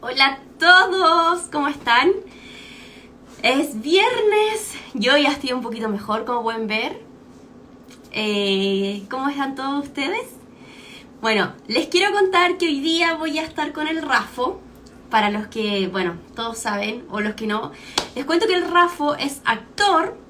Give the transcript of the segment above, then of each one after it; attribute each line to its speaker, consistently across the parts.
Speaker 1: Hola a todos, ¿cómo están? Es viernes, yo ya estoy un poquito mejor, como pueden ver. ¿Cómo están todos ustedes? Bueno, les quiero contar que hoy día voy a estar con el Rafo. Para los que, bueno, todos saben, o los que no. Les cuento que el Rafo es actor.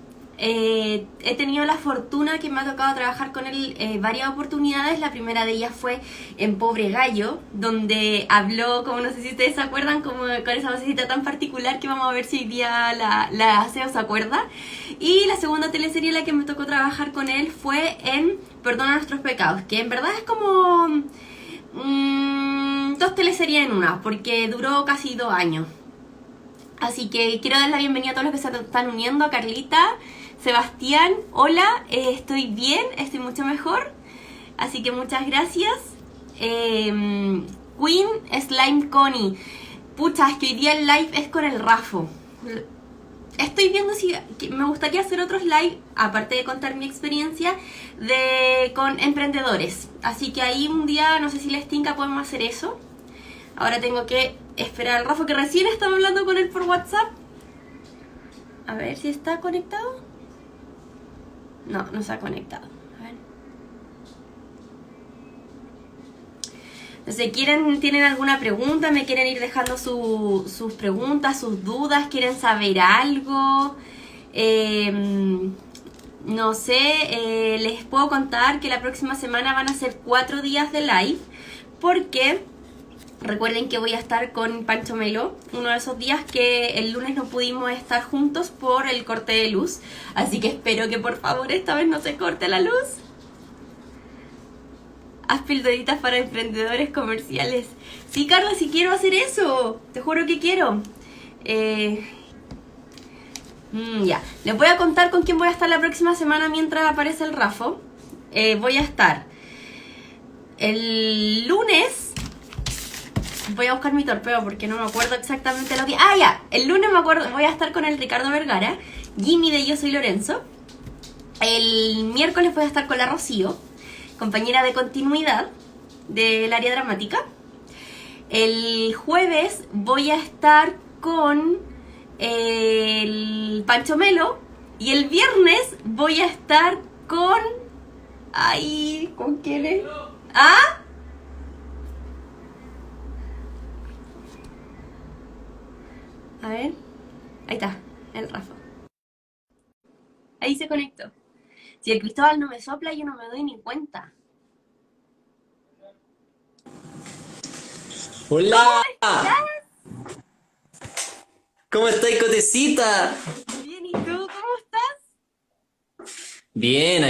Speaker 1: He tenido la fortuna que me ha tocado trabajar con él varias oportunidades. La primera de ellas fue en Pobre Gallo, donde habló, como no sé si ustedes se acuerdan, como con esa vocecita tan particular que vamos a ver si hoy día la hace o se acuerda. Y la segunda teleserie en la que me tocó trabajar con él fue en Perdona Nuestros Pecados, que en verdad es como dos teleseries en una, porque duró casi 2 años. Así que quiero dar la bienvenida a todos los que se están uniendo. Carlita, Sebastián, hola, estoy bien, estoy mucho mejor. Así que muchas gracias. Queen Slime Connie. Pucha, es que hoy día el live es con el Rafo. Estoy viendo si me gustaría hacer otros live, aparte de contar mi experiencia, con emprendedores. Así que ahí un día, no sé si les tinca, podemos hacer eso. Ahora tengo que esperar al Rafa, que recién estaba hablando con él por WhatsApp. A ver si está conectado. No, no se ha conectado. A ver. Entonces, ¿tienen alguna pregunta? ¿Me quieren ir dejando sus preguntas, sus dudas? ¿Quieren saber algo? No sé, les puedo contar que la próxima semana van a ser 4 días de live, porque recuerden que voy a estar con Pancho Melo, uno de esos días que el lunes no pudimos estar juntos por el corte de luz. Así que espero que por favor esta vez no se corte la luz. Haz pildoritas para emprendedores comerciales. Sí, Carla, sí quiero hacer eso. Te juro que quiero. Ya, les voy a contar con quién voy a estar la próxima semana mientras aparece el Rafo. Voy a estar el lunes. Voy a buscar mi torpeo porque no me acuerdo exactamente lo que... Ah, ya, el lunes me acuerdo, voy a estar con el Ricardo Vergara, Jimmy de Yo Soy Lorenzo. El miércoles voy a estar con la Rocío, compañera de continuidad del área dramática. El jueves voy a estar con el Pancho Melo. Y el viernes voy a estar con... Ay, ¿con quién es? ¿Ah? A ver, ahí está, el Rafa. Ahí se conectó. Si el Cristóbal no me sopla, yo no me doy ni cuenta. ¿Cómo
Speaker 2: Hola,
Speaker 1: estás?
Speaker 2: ¿cómo estáis, Cotecita?
Speaker 1: Bien, ¿y tú? ¿Cómo estás?
Speaker 2: Bien,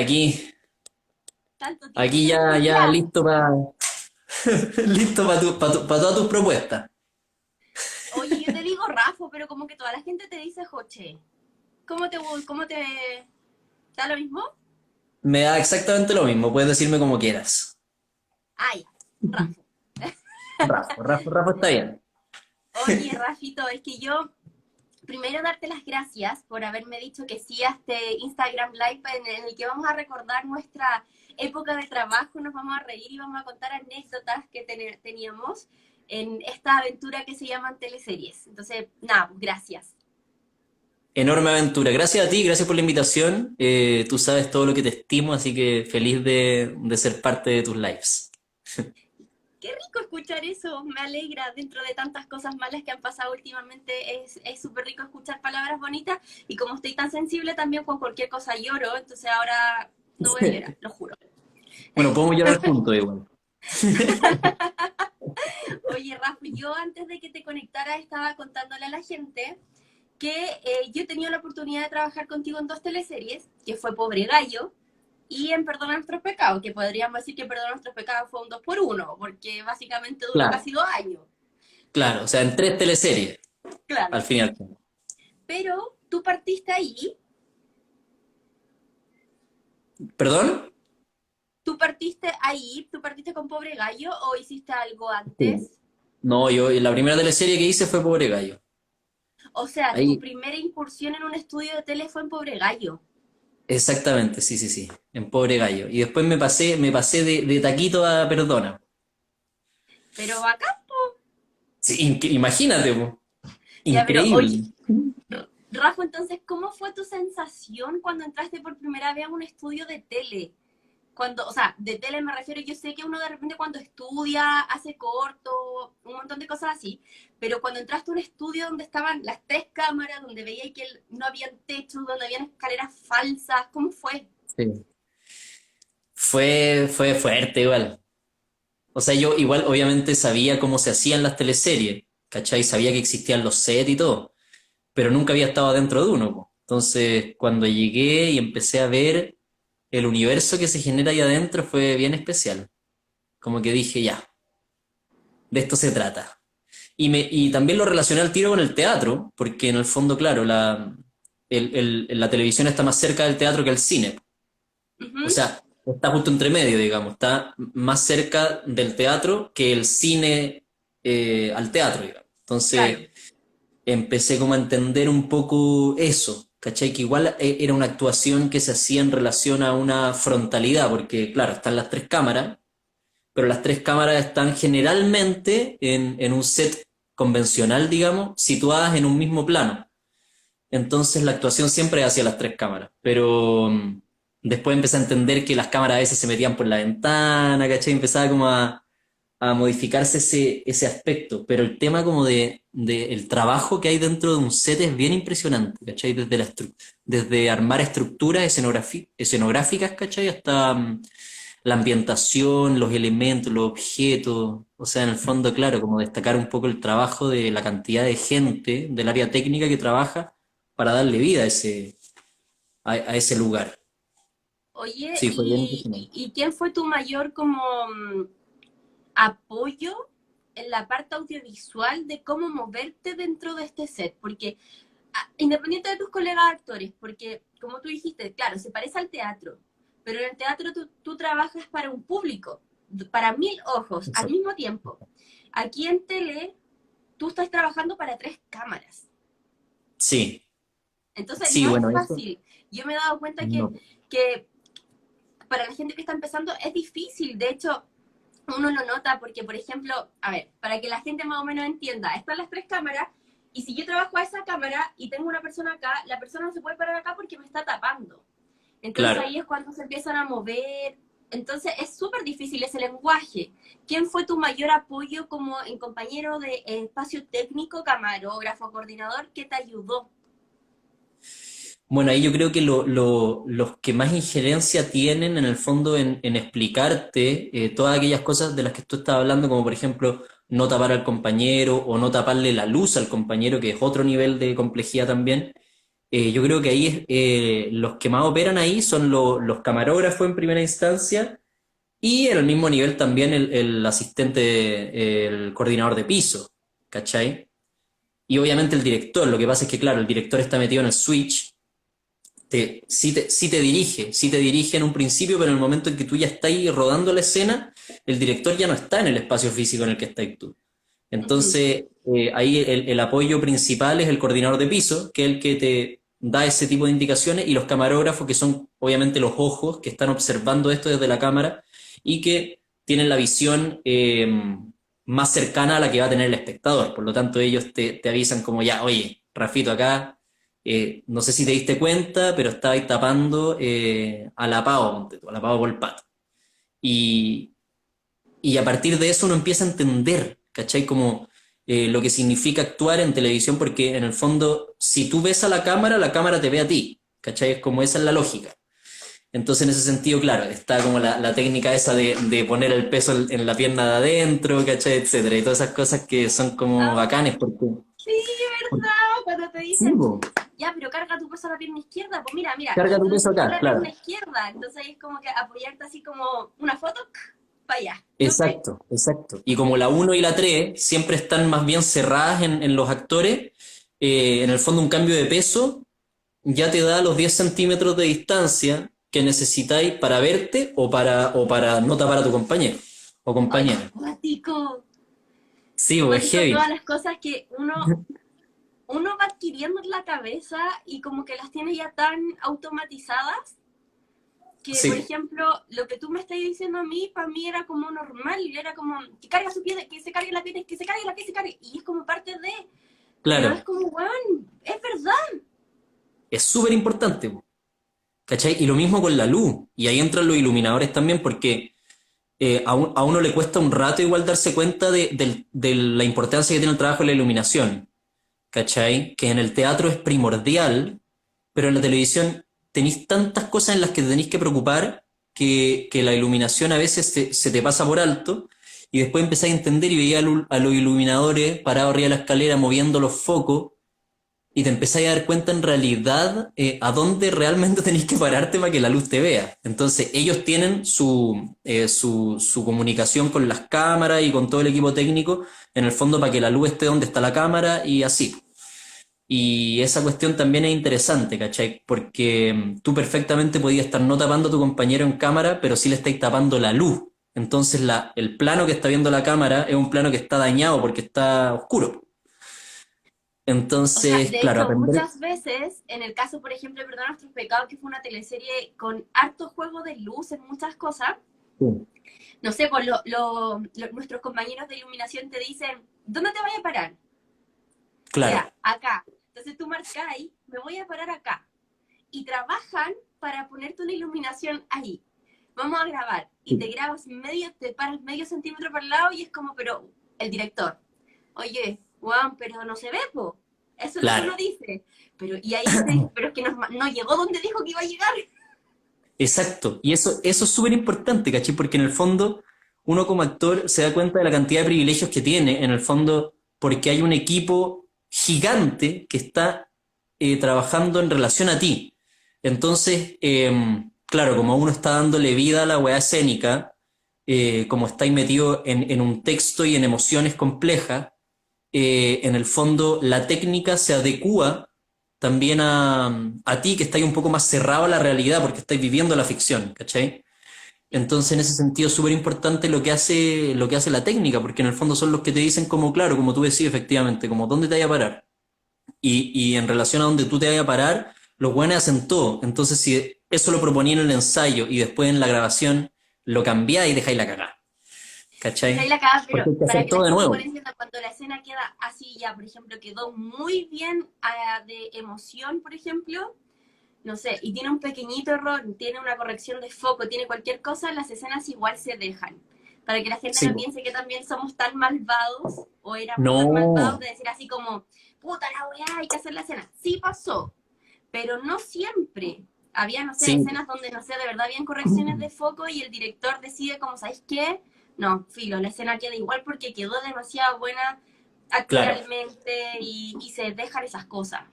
Speaker 1: Tanto tiempo
Speaker 2: aquí
Speaker 1: sin
Speaker 2: ya
Speaker 1: escuchar.
Speaker 2: listo para listo para todas tus propuestas.
Speaker 1: Oye, yo te digo Rafa, pero como que toda la gente te dice Joche. ¿Cómo te da lo mismo?
Speaker 2: Me da exactamente lo mismo, puedes decirme como quieras.
Speaker 1: Ah, ya, Rafa.
Speaker 2: Rafa está bien.
Speaker 1: Oye, Rafito, es que yo primero darte las gracias por haberme dicho que sí a este Instagram Live en el que vamos a recordar nuestra época de trabajo, nos vamos a reír y vamos a contar anécdotas que teníamos en esta aventura que se llaman teleseries. Entonces, nada, pues, gracias.
Speaker 2: Enorme aventura. Gracias a ti, gracias por la invitación. Tú sabes todo lo que te estimo, así que feliz de ser parte de tus lives.
Speaker 1: Qué rico escuchar eso, me alegra dentro de tantas cosas malas que han pasado últimamente, es súper rico escuchar palabras bonitas y como estoy tan sensible también con cualquier cosa lloro, entonces ahora no voy a llorar, lo juro.
Speaker 2: Bueno, podemos llorar juntos igual.
Speaker 1: Oye, Rafa, yo antes de que te conectara estaba contándole a la gente que yo he tenido la oportunidad de trabajar contigo en 2 teleseries, que fue Pobre Gallo y en Perdona Nuestros Pecados, que podríamos decir que Perdona Nuestros Pecados fue un 2x1, porque básicamente duró
Speaker 2: Claro,
Speaker 1: casi 2 años.
Speaker 2: claro, o sea, en 3 teleseries,
Speaker 1: Claro.
Speaker 2: al fin y al cabo.
Speaker 1: Pero tú partiste ahí,
Speaker 2: ¿Perdón?
Speaker 1: tú partiste con Pobre Gallo o hiciste algo
Speaker 2: Sí.
Speaker 1: antes.
Speaker 2: No, la primera teleserie que hice fue Pobre Gallo.
Speaker 1: O sea, tu
Speaker 2: Ahí,
Speaker 1: primera incursión en un estudio de tele fue en Pobre Gallo.
Speaker 2: exactamente, sí, sí, sí, en Pobre Gallo. Y después me pasé de taquito a Perdona.
Speaker 1: Pero acá, po.
Speaker 2: Sí, imagínate, po.
Speaker 1: Ya, pero oye,
Speaker 2: Increíble.
Speaker 1: Rafa, entonces, ¿cómo fue tu sensación cuando entraste por primera vez a un estudio de tele? Cuando, o sea, de tele me refiero, yo sé que uno de repente cuando estudia, hace corto, un montón de cosas así, pero cuando entraste a un estudio donde estaban las tres cámaras, donde veía que no había techo, donde habían escaleras falsas, ¿cómo fue?
Speaker 2: Sí. Fue fuerte igual. O sea, yo igual obviamente sabía cómo se hacían las teleseries, ¿cachai? Sabía que existían los sets y todo, pero nunca había estado dentro de uno, po. Entonces, cuando llegué y empecé a ver el universo que se genera ahí adentro fue bien especial. Como que dije, ya, de esto se trata. Y también lo relacioné al tiro con el teatro, porque en el fondo, claro, la televisión está más cerca del teatro que el cine. O
Speaker 1: Ujú,
Speaker 2: sea, está justo entre medio, digamos, está más cerca del teatro que el cine al teatro, digamos.
Speaker 1: claro.
Speaker 2: Entonces empecé como a entender un poco eso, ¿cachai? Que igual era una actuación que se hacía en relación a una frontalidad, porque claro, están las tres cámaras, pero las tres cámaras están generalmente en un set convencional, digamos, situadas en un mismo plano. Entonces la actuación siempre es hacia las tres cámaras, pero después empecé a entender que las cámaras a veces se metían por la ventana, ¿cachai? Empezaba como a modificarse ese aspecto, pero el tema como de el trabajo que hay dentro de un set es bien impresionante, ¿cachai? Desde armar estructuras escenográficas, ¿cachai? Hasta la ambientación, los elementos, los objetos, o sea, en el fondo, claro, como destacar un poco el trabajo de la cantidad de gente del área técnica que trabaja para darle vida a ese lugar.
Speaker 1: Oye,
Speaker 2: Sí, fue bien
Speaker 1: ¿y,
Speaker 2: impresionante.
Speaker 1: y, y quién fue tu mayor como apoyo en la parte audiovisual de cómo moverte dentro de este set? Porque independiente de tus colegas actores, porque como tú dijiste, claro, se parece al teatro, pero en el teatro tú trabajas para un público, para 1000 ojos al
Speaker 2: Exacto.
Speaker 1: mismo tiempo. Aquí en tele, tú estás trabajando para tres cámaras.
Speaker 2: Sí,
Speaker 1: Entonces,
Speaker 2: sí,
Speaker 1: no es
Speaker 2: bueno, eso
Speaker 1: fácil. Yo me he dado cuenta
Speaker 2: no.
Speaker 1: que para la gente que está empezando es difícil. De hecho, uno lo nota porque, por ejemplo, a ver, para que la gente más o menos entienda, están las tres cámaras y si yo trabajo a esa cámara y tengo una persona acá, la persona no se puede parar acá porque me está tapando. Entonces
Speaker 2: Claro.
Speaker 1: ahí es cuando se empiezan a mover. Entonces es súper difícil ese lenguaje. ¿Quién fue tu mayor apoyo como en compañero de espacio técnico, camarógrafo, coordinador que te ayudó?
Speaker 2: Bueno, ahí yo creo que los que más injerencia tienen en el fondo en explicarte todas aquellas cosas de las que tú estás hablando, como por ejemplo no tapar al compañero o no taparle la luz al compañero, que es otro nivel de complejidad también. Yo creo que ahí los que más operan ahí son los camarógrafos en primera instancia y en el mismo nivel también el asistente, el coordinador de piso, ¿cachai? Y obviamente el director. Lo que pasa es que, claro, el director está metido en el switch, sí te dirige en un principio, pero en el momento en que tú ya estás ahí rodando la escena, el director ya no está en el espacio físico en el que estás tú.
Speaker 1: Ujú.
Speaker 2: Entonces, ahí el apoyo principal es el coordinador de piso, que es el que te da ese tipo de indicaciones, y los camarógrafos, que son obviamente los ojos que están observando esto desde la cámara y que tienen la visión más cercana a la que va a tener el espectador. Por lo tanto, ellos te avisan como ya, oye, Rafito, acá, no sé si te diste cuenta, pero estaba ahí tapando a la Pau, ponte tú, a la Pau Volpato. Y, y a partir de eso uno empieza a entender, ¿cachai? Como lo que significa actuar en televisión, porque en el fondo, si tú ves a la cámara te ve a ti, ¿cachai? Es como esa es la lógica. Entonces, en ese sentido, claro, está como la técnica esa de poner el peso en la pierna de adentro, ¿cachai? Etcétera. Y todas esas cosas que son como
Speaker 1: Ah,
Speaker 2: bacanes, porque,
Speaker 1: sí, ¿verdad? Cuando te
Speaker 2: sí,
Speaker 1: dicen,
Speaker 2: po,
Speaker 1: ya, pero carga tu peso a la pierna izquierda, pues mira, mira,
Speaker 2: carga tu peso
Speaker 1: entonces es
Speaker 2: acá,
Speaker 1: la pierna
Speaker 2: claro.
Speaker 1: izquierda, entonces ahí es como que apoyarte así como una foto, para allá, chupe.
Speaker 2: Exacto, exacto. Y como la uno y la 3 siempre están más bien cerradas en los actores, en el fondo un cambio de peso ya te da los 10 centímetros de distancia que necesitáis para verte o para no tapar a tu compañero o
Speaker 1: Ay,
Speaker 2: compañera. Sí, pues es
Speaker 1: cuático
Speaker 2: heavy.
Speaker 1: todas las cosas que uno va adquiriendo en la cabeza y como que las tiene ya tan automatizadas que, por
Speaker 2: Sí,
Speaker 1: ejemplo, lo que tú me estás diciendo a mí, para mí era como normal, era como que carga su pie, que se cargue la pierna, que se cargue la que se cargue, y es como parte de, pero es
Speaker 2: claro,
Speaker 1: como, weón, es verdad.
Speaker 2: es súper importante, po, ¿cachai? Y lo mismo con la luz, y ahí entran los iluminadores también, porque a uno le cuesta un rato igual darse cuenta de la importancia que tiene el trabajo de la iluminación, ¿cachai? Que en el teatro es primordial, pero en la televisión tenéis tantas cosas en las que te tenéis que preocupar que la iluminación a veces se te pasa por alto y después empezáis a entender y veía a los iluminadores parados arriba de la escalera moviendo los focos y te empezáis a dar cuenta en realidad a dónde realmente tenéis que pararte para que la luz te vea. Entonces ellos tienen su comunicación con las cámaras y con todo el equipo técnico en el fondo para que la luz esté donde está la cámara y así. Y esa cuestión también es interesante, ¿cachai? Porque tú perfectamente podías estar no tapando a tu compañero en cámara, pero sí le estáis tapando la luz. Entonces el plano que está viendo la cámara es un plano que está dañado porque está oscuro.
Speaker 1: O sea,
Speaker 2: Entonces,
Speaker 1: de
Speaker 2: claro,
Speaker 1: hecho,
Speaker 2: aprender...
Speaker 1: muchas veces, en el caso, por ejemplo, de Perdón Nuestros Pecados, que fue una teleserie con harto juego de luces, muchas cosas,
Speaker 2: Sí.
Speaker 1: no sé, pues nuestros compañeros de iluminación te dicen, ¿dónde te vayas a parar?
Speaker 2: Claro,
Speaker 1: Ya, acá. Entonces tú marcáis, me voy a parar acá. Y trabajan para ponerte una iluminación ahí. Vamos a grabar. Y te grabas medio, te paras medio centímetro para el lado y es como, pero el director, oye, Juan, pero no se ve, po. Eso es lo que
Speaker 2: claro.
Speaker 1: uno dice. Pero, y ahí tú te dices, pero es que no llegó donde dijo que iba a llegar.
Speaker 2: Exacto. Y eso es súper importante, ¿cachai? Porque en el fondo uno como actor se da cuenta de la cantidad de privilegios que tiene, en el fondo, porque hay un equipo gigante que está trabajando en relación a ti. Entonces, claro, como uno está dándole vida a la weá escénica, como estáis metido en un texto y en emociones complejas, en el fondo la técnica se adecúa también a ti que estáis un poco más cerrado a la realidad porque estáis viviendo la ficción, ¿cachai? Entonces, en ese sentido, es súper importante lo que hace la técnica, porque en el fondo son los que te dicen como, claro, como tú decís, efectivamente, como dónde te vaya a parar. Y en relación a dónde tú te vayas a parar, los buenos hacen todo. Entonces, si eso lo proponía en el ensayo y después en la grabación lo cambiáis y dejáis la cagada,
Speaker 1: Dejáis
Speaker 2: ¿cachai?
Speaker 1: la cara,
Speaker 2: Porque
Speaker 1: pero
Speaker 2: hay que
Speaker 1: para
Speaker 2: hacer
Speaker 1: que la
Speaker 2: todo de
Speaker 1: gente igual
Speaker 2: nuevo.
Speaker 1: entienda, cuando la escena queda así ya, por ejemplo, quedó muy bien de emoción, por ejemplo, no sé, y tiene un pequeñito error, tiene una corrección de foco, tiene cualquier cosa, las escenas igual se dejan. Para que la gente
Speaker 2: Sí,
Speaker 1: no
Speaker 2: po.
Speaker 1: piense que también somos tan malvados o éramos tan malvados
Speaker 2: No,
Speaker 1: de decir así como, puta la weá, hay que hacer la escena. Sí pasó, pero no siempre. Había, no sé,
Speaker 2: sí,
Speaker 1: escenas donde, no sé, de verdad habían correcciones de foco y el director decide como, ¿sabéis qué? No, filo, la escena queda igual porque quedó demasiado buena
Speaker 2: claro.
Speaker 1: actoralmente y se dejan esas cosas.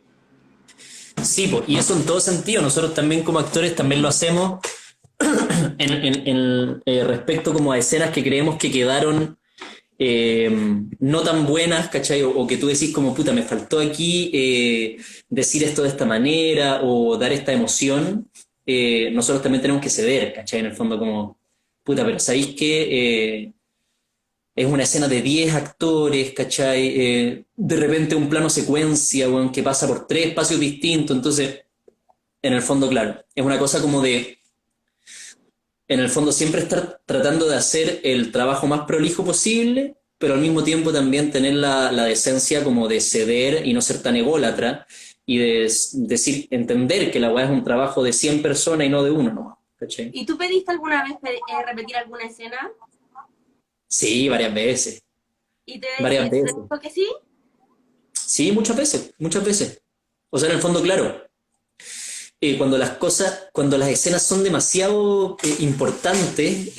Speaker 2: Sí, po, y eso en todo sentido. Nosotros también como actores también lo hacemos respecto como a escenas que creemos que quedaron no tan buenas, ¿cachai? O que tú decís como, puta, me faltó aquí decir esto de esta manera o dar esta emoción. Nosotros también tenemos que ceder, ¿cachai? En el fondo como, puta, pero ¿sabéis que es una escena de 10 actores, ¿cachai? De repente un plano secuencia, weón, que pasa por tres espacios distintos, entonces, en el fondo, claro, es una cosa como de en el fondo siempre estar tratando de hacer el trabajo más prolijo posible, pero al mismo tiempo también tener la decencia como de ceder y no ser tan ególatra y de decir, entender que la weá es un trabajo de 100 personas y no de uno nomás, ¿cachai?
Speaker 1: ¿Y tú pediste alguna vez repetir alguna escena?
Speaker 2: Sí,
Speaker 1: ¿Y
Speaker 2: varias
Speaker 1: se te
Speaker 2: veces.
Speaker 1: dijo que sí?
Speaker 2: Sí, muchas veces, muchas veces. O sea, en el fondo, claro, cuando las escenas son demasiado importantes,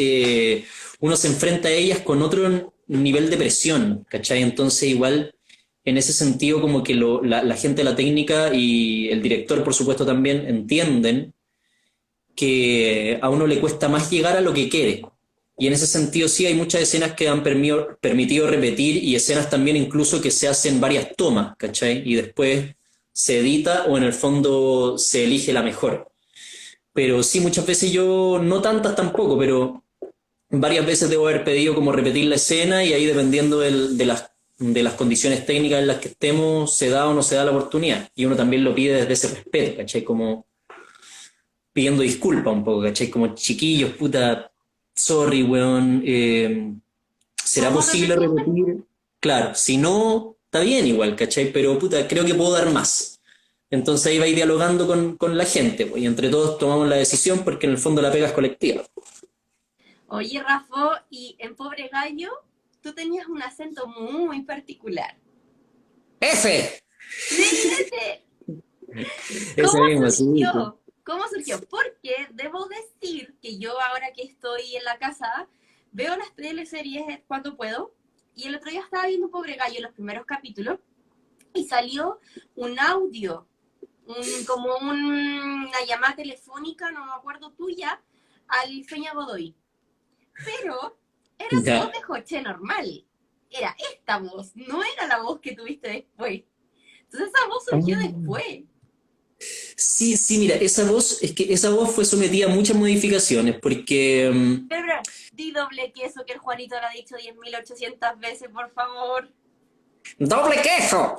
Speaker 2: uno se enfrenta a ellas con otro nivel de presión, ¿cachai? Entonces igual, en ese sentido, como que la gente de la técnica y el director, por supuesto, también entienden que a uno le cuesta más llegar a lo que quiere. Y en ese sentido sí hay muchas escenas que han permitido repetir y escenas también incluso que se hacen varias tomas, ¿cachai? Y después se edita o en el fondo se elige la mejor. Pero sí, muchas veces yo, no tantas tampoco, pero varias veces debo haber pedido como repetir la escena y ahí dependiendo de las condiciones técnicas en las que estemos, se da o no se da la oportunidad. Y uno también lo pide desde ese respeto, ¿cachai? Como pidiendo disculpas un poco, ¿cachai? Como chiquillos, puta, sorry, weón, ¿será
Speaker 1: ¿Podemos
Speaker 2: posible
Speaker 1: repetir?
Speaker 2: repetir? Claro, si no, está bien igual, ¿cachai? Pero puta, creo que puedo dar más. Entonces ahí va a ir dialogando con la gente, pues, y entre todos tomamos la decisión porque en el fondo la pega es colectiva.
Speaker 1: Oye, Rafa, y en Pobre Gallo, tú tenías un acento muy particular.
Speaker 2: ¡F!
Speaker 1: Sí, ese.
Speaker 2: Ese
Speaker 1: ¿Cómo
Speaker 2: mismo, sí.
Speaker 1: surgió? ¿Cómo surgió? Porque debo decir que yo ahora que estoy en la casa, veo las teleseries cuando puedo, y el otro día estaba viendo Pobre Gallo, los primeros capítulos, y salió un audio, como una llamada telefónica, no me acuerdo tuya, al Feña Godoy. Pero era tu voz
Speaker 2: Ya.
Speaker 1: de Joche normal. Era esta voz, no era la voz que tuviste después. Entonces esa voz surgió después.
Speaker 2: Sí, sí, mira, esa voz, es que esa voz fue sometida a muchas modificaciones, porque
Speaker 1: Pero, di doble queso que el Juanito lo ha dicho 10.800 veces, por favor.
Speaker 2: ¡doble queso!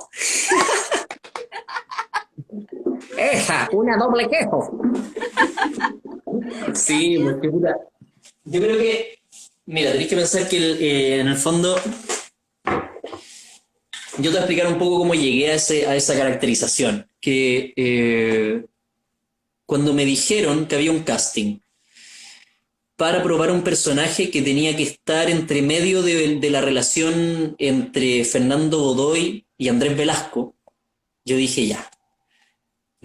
Speaker 2: ¡Esa! ¡Una doble queso! Sí,
Speaker 1: Gracias.
Speaker 2: porque puta, yo creo que, mira, tenéis que pensar que en el fondo, yo te voy a explicar un poco cómo llegué a esa caracterización, que cuando me dijeron que había un casting para probar un personaje que tenía que estar entre medio de la relación entre Fernando Godoy y Andrés Velasco, yo dije ya.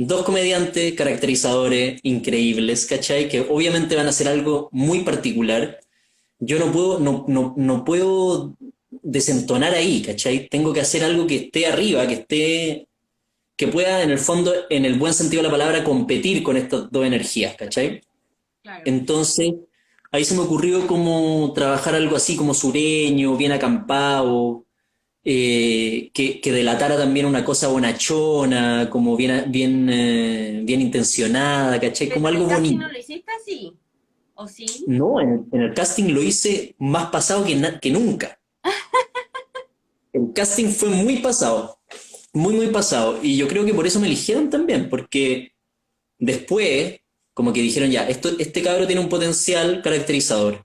Speaker 2: Dos comediantes, caracterizadores increíbles, ¿cachai? Que obviamente van a hacer algo muy particular. Yo no puedo desentonar ahí, ¿cachai? Tengo que hacer algo que esté arriba, que pueda, en el fondo, en el buen sentido de la palabra, competir con estas dos energías, ¿cachai?
Speaker 1: Claro.
Speaker 2: Entonces, ahí se me ocurrió como trabajar algo así como sureño, bien acampado, que delatara también una cosa bonachona, como bien intencionada, ¿cachai?
Speaker 1: Pero
Speaker 2: Como
Speaker 1: en
Speaker 2: algo
Speaker 1: el casting
Speaker 2: bonito.
Speaker 1: no lo hiciste así. ¿O sí?
Speaker 2: No, en el casting lo hice más pasado que nunca. El casting fue muy pasado, muy pasado. Y yo creo que por eso me eligieron también, porque después, como que dijeron ya, este cabro tiene un potencial caracterizador.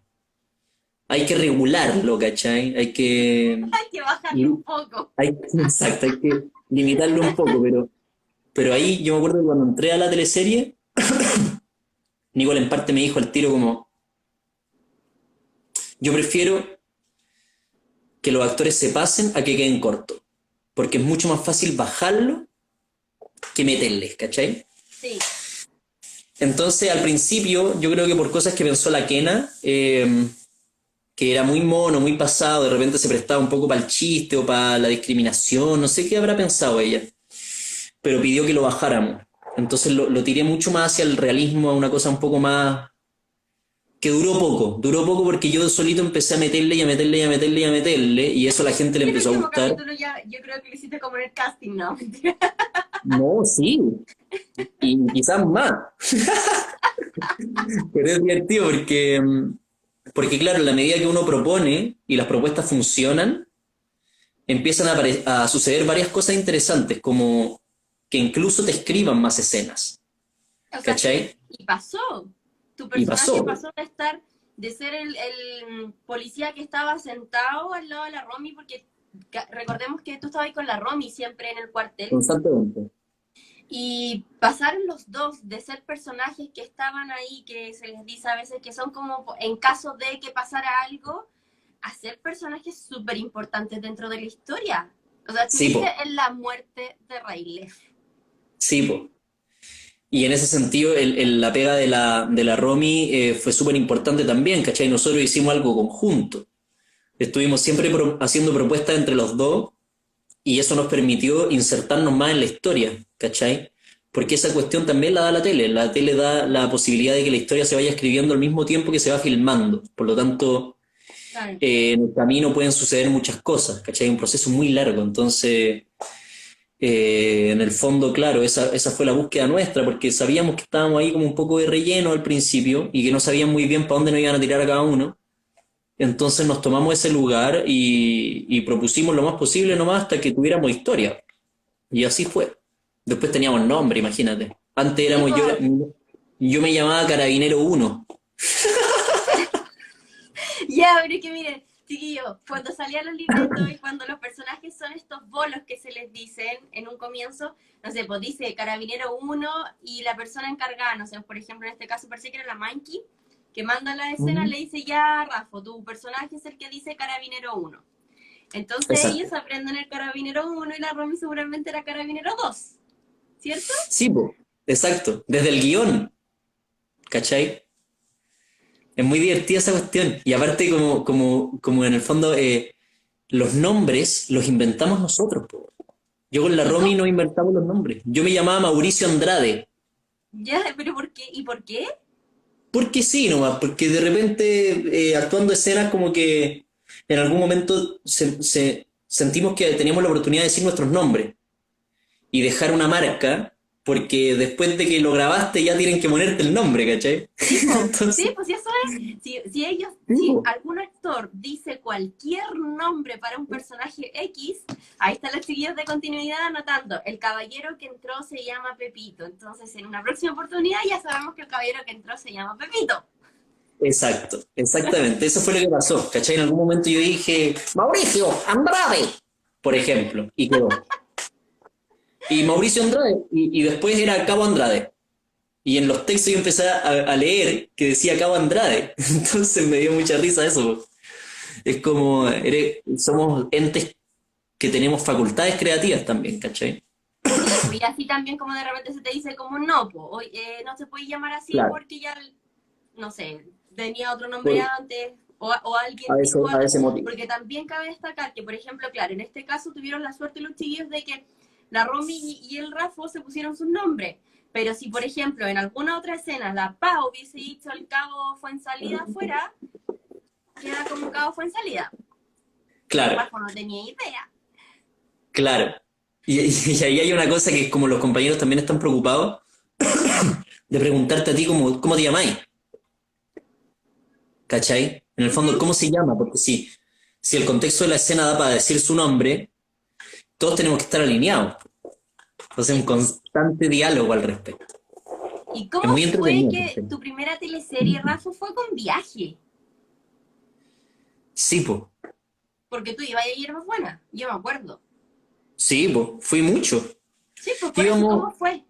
Speaker 2: Hay que regularlo, ¿cachai?
Speaker 1: Hay que bajarlo un poco.
Speaker 2: Exacto, hay que limitarlo un poco, pero ahí yo me acuerdo que cuando entré a la teleserie, Nicole en parte me dijo al tiro como, yo prefiero que los actores se pasen a que queden cortos, porque es mucho más fácil bajarlo que meterles, ¿cachai?
Speaker 1: Sí.
Speaker 2: Entonces al principio yo creo que por cosas que pensó la Kena, que era muy mono, muy pasado, de repente se prestaba un poco para el chiste o para la discriminación, no sé qué habrá pensado ella, pero pidió que lo bajáramos. Entonces lo tiré mucho más hacia el realismo, a una cosa un poco más que duró poco porque yo solito empecé a meterle y a meterle y a meterle y a meterle, y eso a la gente le
Speaker 1: Y el
Speaker 2: empezó a
Speaker 1: último
Speaker 2: gustar.
Speaker 1: capítulo ya, yo creo que lo hiciste como en el casting, ¿no? Mentira.
Speaker 2: No, sí, y quizás más, pero es divertido porque claro, en la medida que uno propone y las propuestas funcionan, empiezan a suceder varias cosas interesantes, como que incluso te escriban más escenas,
Speaker 1: O sea,
Speaker 2: ¿cachai?
Speaker 1: y pasó. Tu
Speaker 2: Y
Speaker 1: personaje
Speaker 2: pasó.
Speaker 1: pasó de estar, de ser el policía que estaba sentado al lado de la Romy, porque recordemos que tú estabas ahí con la Romy siempre en el cuartel,
Speaker 2: Constantemente.
Speaker 1: y pasaron los dos de ser personajes que estaban ahí, que se les dice a veces que son como en caso de que pasara algo, a ser personajes súper importantes dentro de la historia. O sea,
Speaker 2: Sí,
Speaker 1: estuviste
Speaker 2: po.
Speaker 1: en la muerte de Rayleigh.
Speaker 2: Sí, po. Y en ese sentido, la pega de la Romy fue súper importante también, ¿cachai? Nosotros hicimos algo conjunto. Estuvimos siempre haciendo propuestas entre los dos y eso nos permitió insertarnos más en la historia, ¿cachai? Porque esa cuestión también la da la tele. La tele da la posibilidad de que la historia se vaya escribiendo al mismo tiempo que se va filmando. Por lo tanto,
Speaker 1: Claro.
Speaker 2: en el camino pueden suceder muchas cosas, ¿cachai? Un proceso muy largo. Entonces, en el fondo, claro, esa fue la búsqueda nuestra, porque sabíamos que estábamos ahí como un poco de relleno al principio y que no sabían muy bien para dónde nos iban a tirar a cada uno. Entonces nos tomamos ese lugar y propusimos lo más posible nomás hasta que tuviéramos historia. Y así fue. Después teníamos nombre, imagínate. Antes
Speaker 1: Sí,
Speaker 2: éramos
Speaker 1: po,
Speaker 2: yo me llamaba Carabinero uno.
Speaker 1: Ya, pero es que miren, chiquillos, cuando salían los libretos y cuando los personajes son estos bolos que se les dicen en un comienzo, no sé, pues dice Carabinero uno y la persona encargada, no sé, por ejemplo, en este caso parece que era la Monkey, que manda la escena,
Speaker 2: Ujú.
Speaker 1: le dice ya, Rafa, tu personaje es el que dice Carabinero uno. Entonces
Speaker 2: Exacto.
Speaker 1: ellos aprenden el Carabinero uno y la Romy seguramente era Carabinero 2, ¿cierto?
Speaker 2: Sí, po. Exacto. Desde el guión, ¿cachai? Es muy divertida esa cuestión. Y aparte, como en el fondo, los nombres los inventamos nosotros, po. Yo con la
Speaker 1: ¿Y
Speaker 2: Romy
Speaker 1: cómo?
Speaker 2: no inventamos los nombres. Yo me llamaba Mauricio Andrade.
Speaker 1: Ya, pero ¿por qué? ¿Y por qué?
Speaker 2: Porque sí, nomás, porque de repente actuando escenas como que en algún momento sentimos que teníamos la oportunidad de decir nuestros nombres y dejar una marca, porque después de que lo grabaste ya tienen que ponerte el nombre, ¿cachai?
Speaker 1: Sí,
Speaker 2: Entonces,
Speaker 1: pues sí, eso es. Si ellos,
Speaker 2: sí,
Speaker 1: si
Speaker 2: po.
Speaker 1: algún actor dice cualquier nombre para un personaje X, ahí están los chiquillos de continuidad anotando. El caballero que entró se llama Pepito. Entonces, en una próxima oportunidad ya sabemos que el caballero que entró se llama Pepito.
Speaker 2: Exacto, exactamente. Eso fue lo que pasó, ¿cachai? En algún momento yo dije, Mauricio Andrade, por ejemplo, y quedó. Y Mauricio Andrade, y después era Cabo Andrade. Y en los textos yo empecé a leer que decía Cabo Andrade. Entonces me dio mucha risa eso. Es como, somos entes que tenemos facultades creativas también, ¿cachai?
Speaker 1: Sí, pues y así también como de repente se te dice como no, pues, hoy, no se puede llamar así
Speaker 2: Claro.
Speaker 1: porque ya, no sé, tenía otro nombre
Speaker 2: Por-
Speaker 1: antes o alguien dijo
Speaker 2: a
Speaker 1: algo,
Speaker 2: ese motivo.
Speaker 1: porque también cabe destacar que, por ejemplo, claro, en este caso tuvieron la suerte los chiquillos de que la Romy y el Rafo se pusieron sus nombres, pero si, por ejemplo, en alguna otra escena la Pa hubiese dicho el cabo fue en salida afuera, queda como cabo fue en salida, y el
Speaker 2: Claro,
Speaker 1: Rafo no tenía idea.
Speaker 2: claro. Y ahí hay una cosa que es como los compañeros también están preocupados de preguntarte a ti cómo te llamáis, ¿cachai? En el
Speaker 1: Uh
Speaker 2: fondo,
Speaker 1: -huh.
Speaker 2: ¿cómo se llama? Porque si el contexto de la escena da para decir su nombre, todos tenemos que estar alineados. Entonces, un
Speaker 1: Sí.
Speaker 2: constante diálogo al respecto.
Speaker 1: ¿Y
Speaker 2: Es
Speaker 1: cómo
Speaker 2: muy
Speaker 1: fue
Speaker 2: entretenido.
Speaker 1: que tu primera teleserie, Rafo, fue con viaje?
Speaker 2: Sí, po.
Speaker 1: Porque tú ibas a ir más buena, yo me acuerdo.
Speaker 2: Sí, po. Fui mucho.
Speaker 1: Sí, pues por eso, ¿cómo
Speaker 2: Íbamos,
Speaker 1: fue?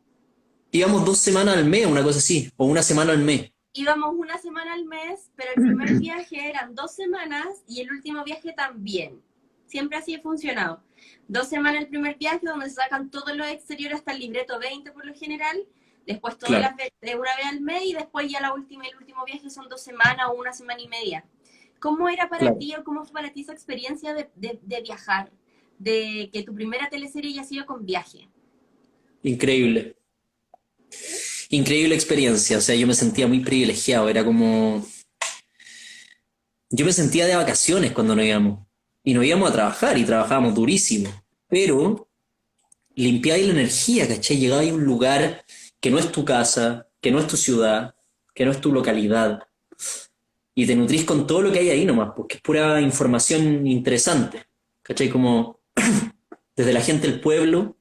Speaker 2: íbamos 2 semanas al mes, una cosa así, o una semana al mes.
Speaker 1: Íbamos una semana al mes, pero el primer viaje eran 2 semanas y el último viaje también. Siempre así ha funcionado. 2 semanas el primer viaje, donde se sacan todos los exteriores hasta el libreto 20 por lo general. Después todas
Speaker 2: Claro,
Speaker 1: las veces, una vez al mes y después ya la última, el último viaje son 2 semanas o una semana y media. ¿Cómo era para
Speaker 2: claro.
Speaker 1: ti o cómo fue para ti esa experiencia de viajar? De que tu primera teleserie haya sido con viaje.
Speaker 2: Increíble. Increíble experiencia. O sea, yo me sentía muy privilegiado. Era como. Yo me sentía de vacaciones cuando nos íbamos. Y nos íbamos a trabajar y trabajábamos durísimo. Pero limpiáis la energía, ¿cachai? Llegabais a un lugar que no es tu casa, que no es tu ciudad, que no es tu localidad. Y te nutrís con todo lo que hay ahí nomás, porque es pura información interesante. ¿Cachai? Como desde la gente del pueblo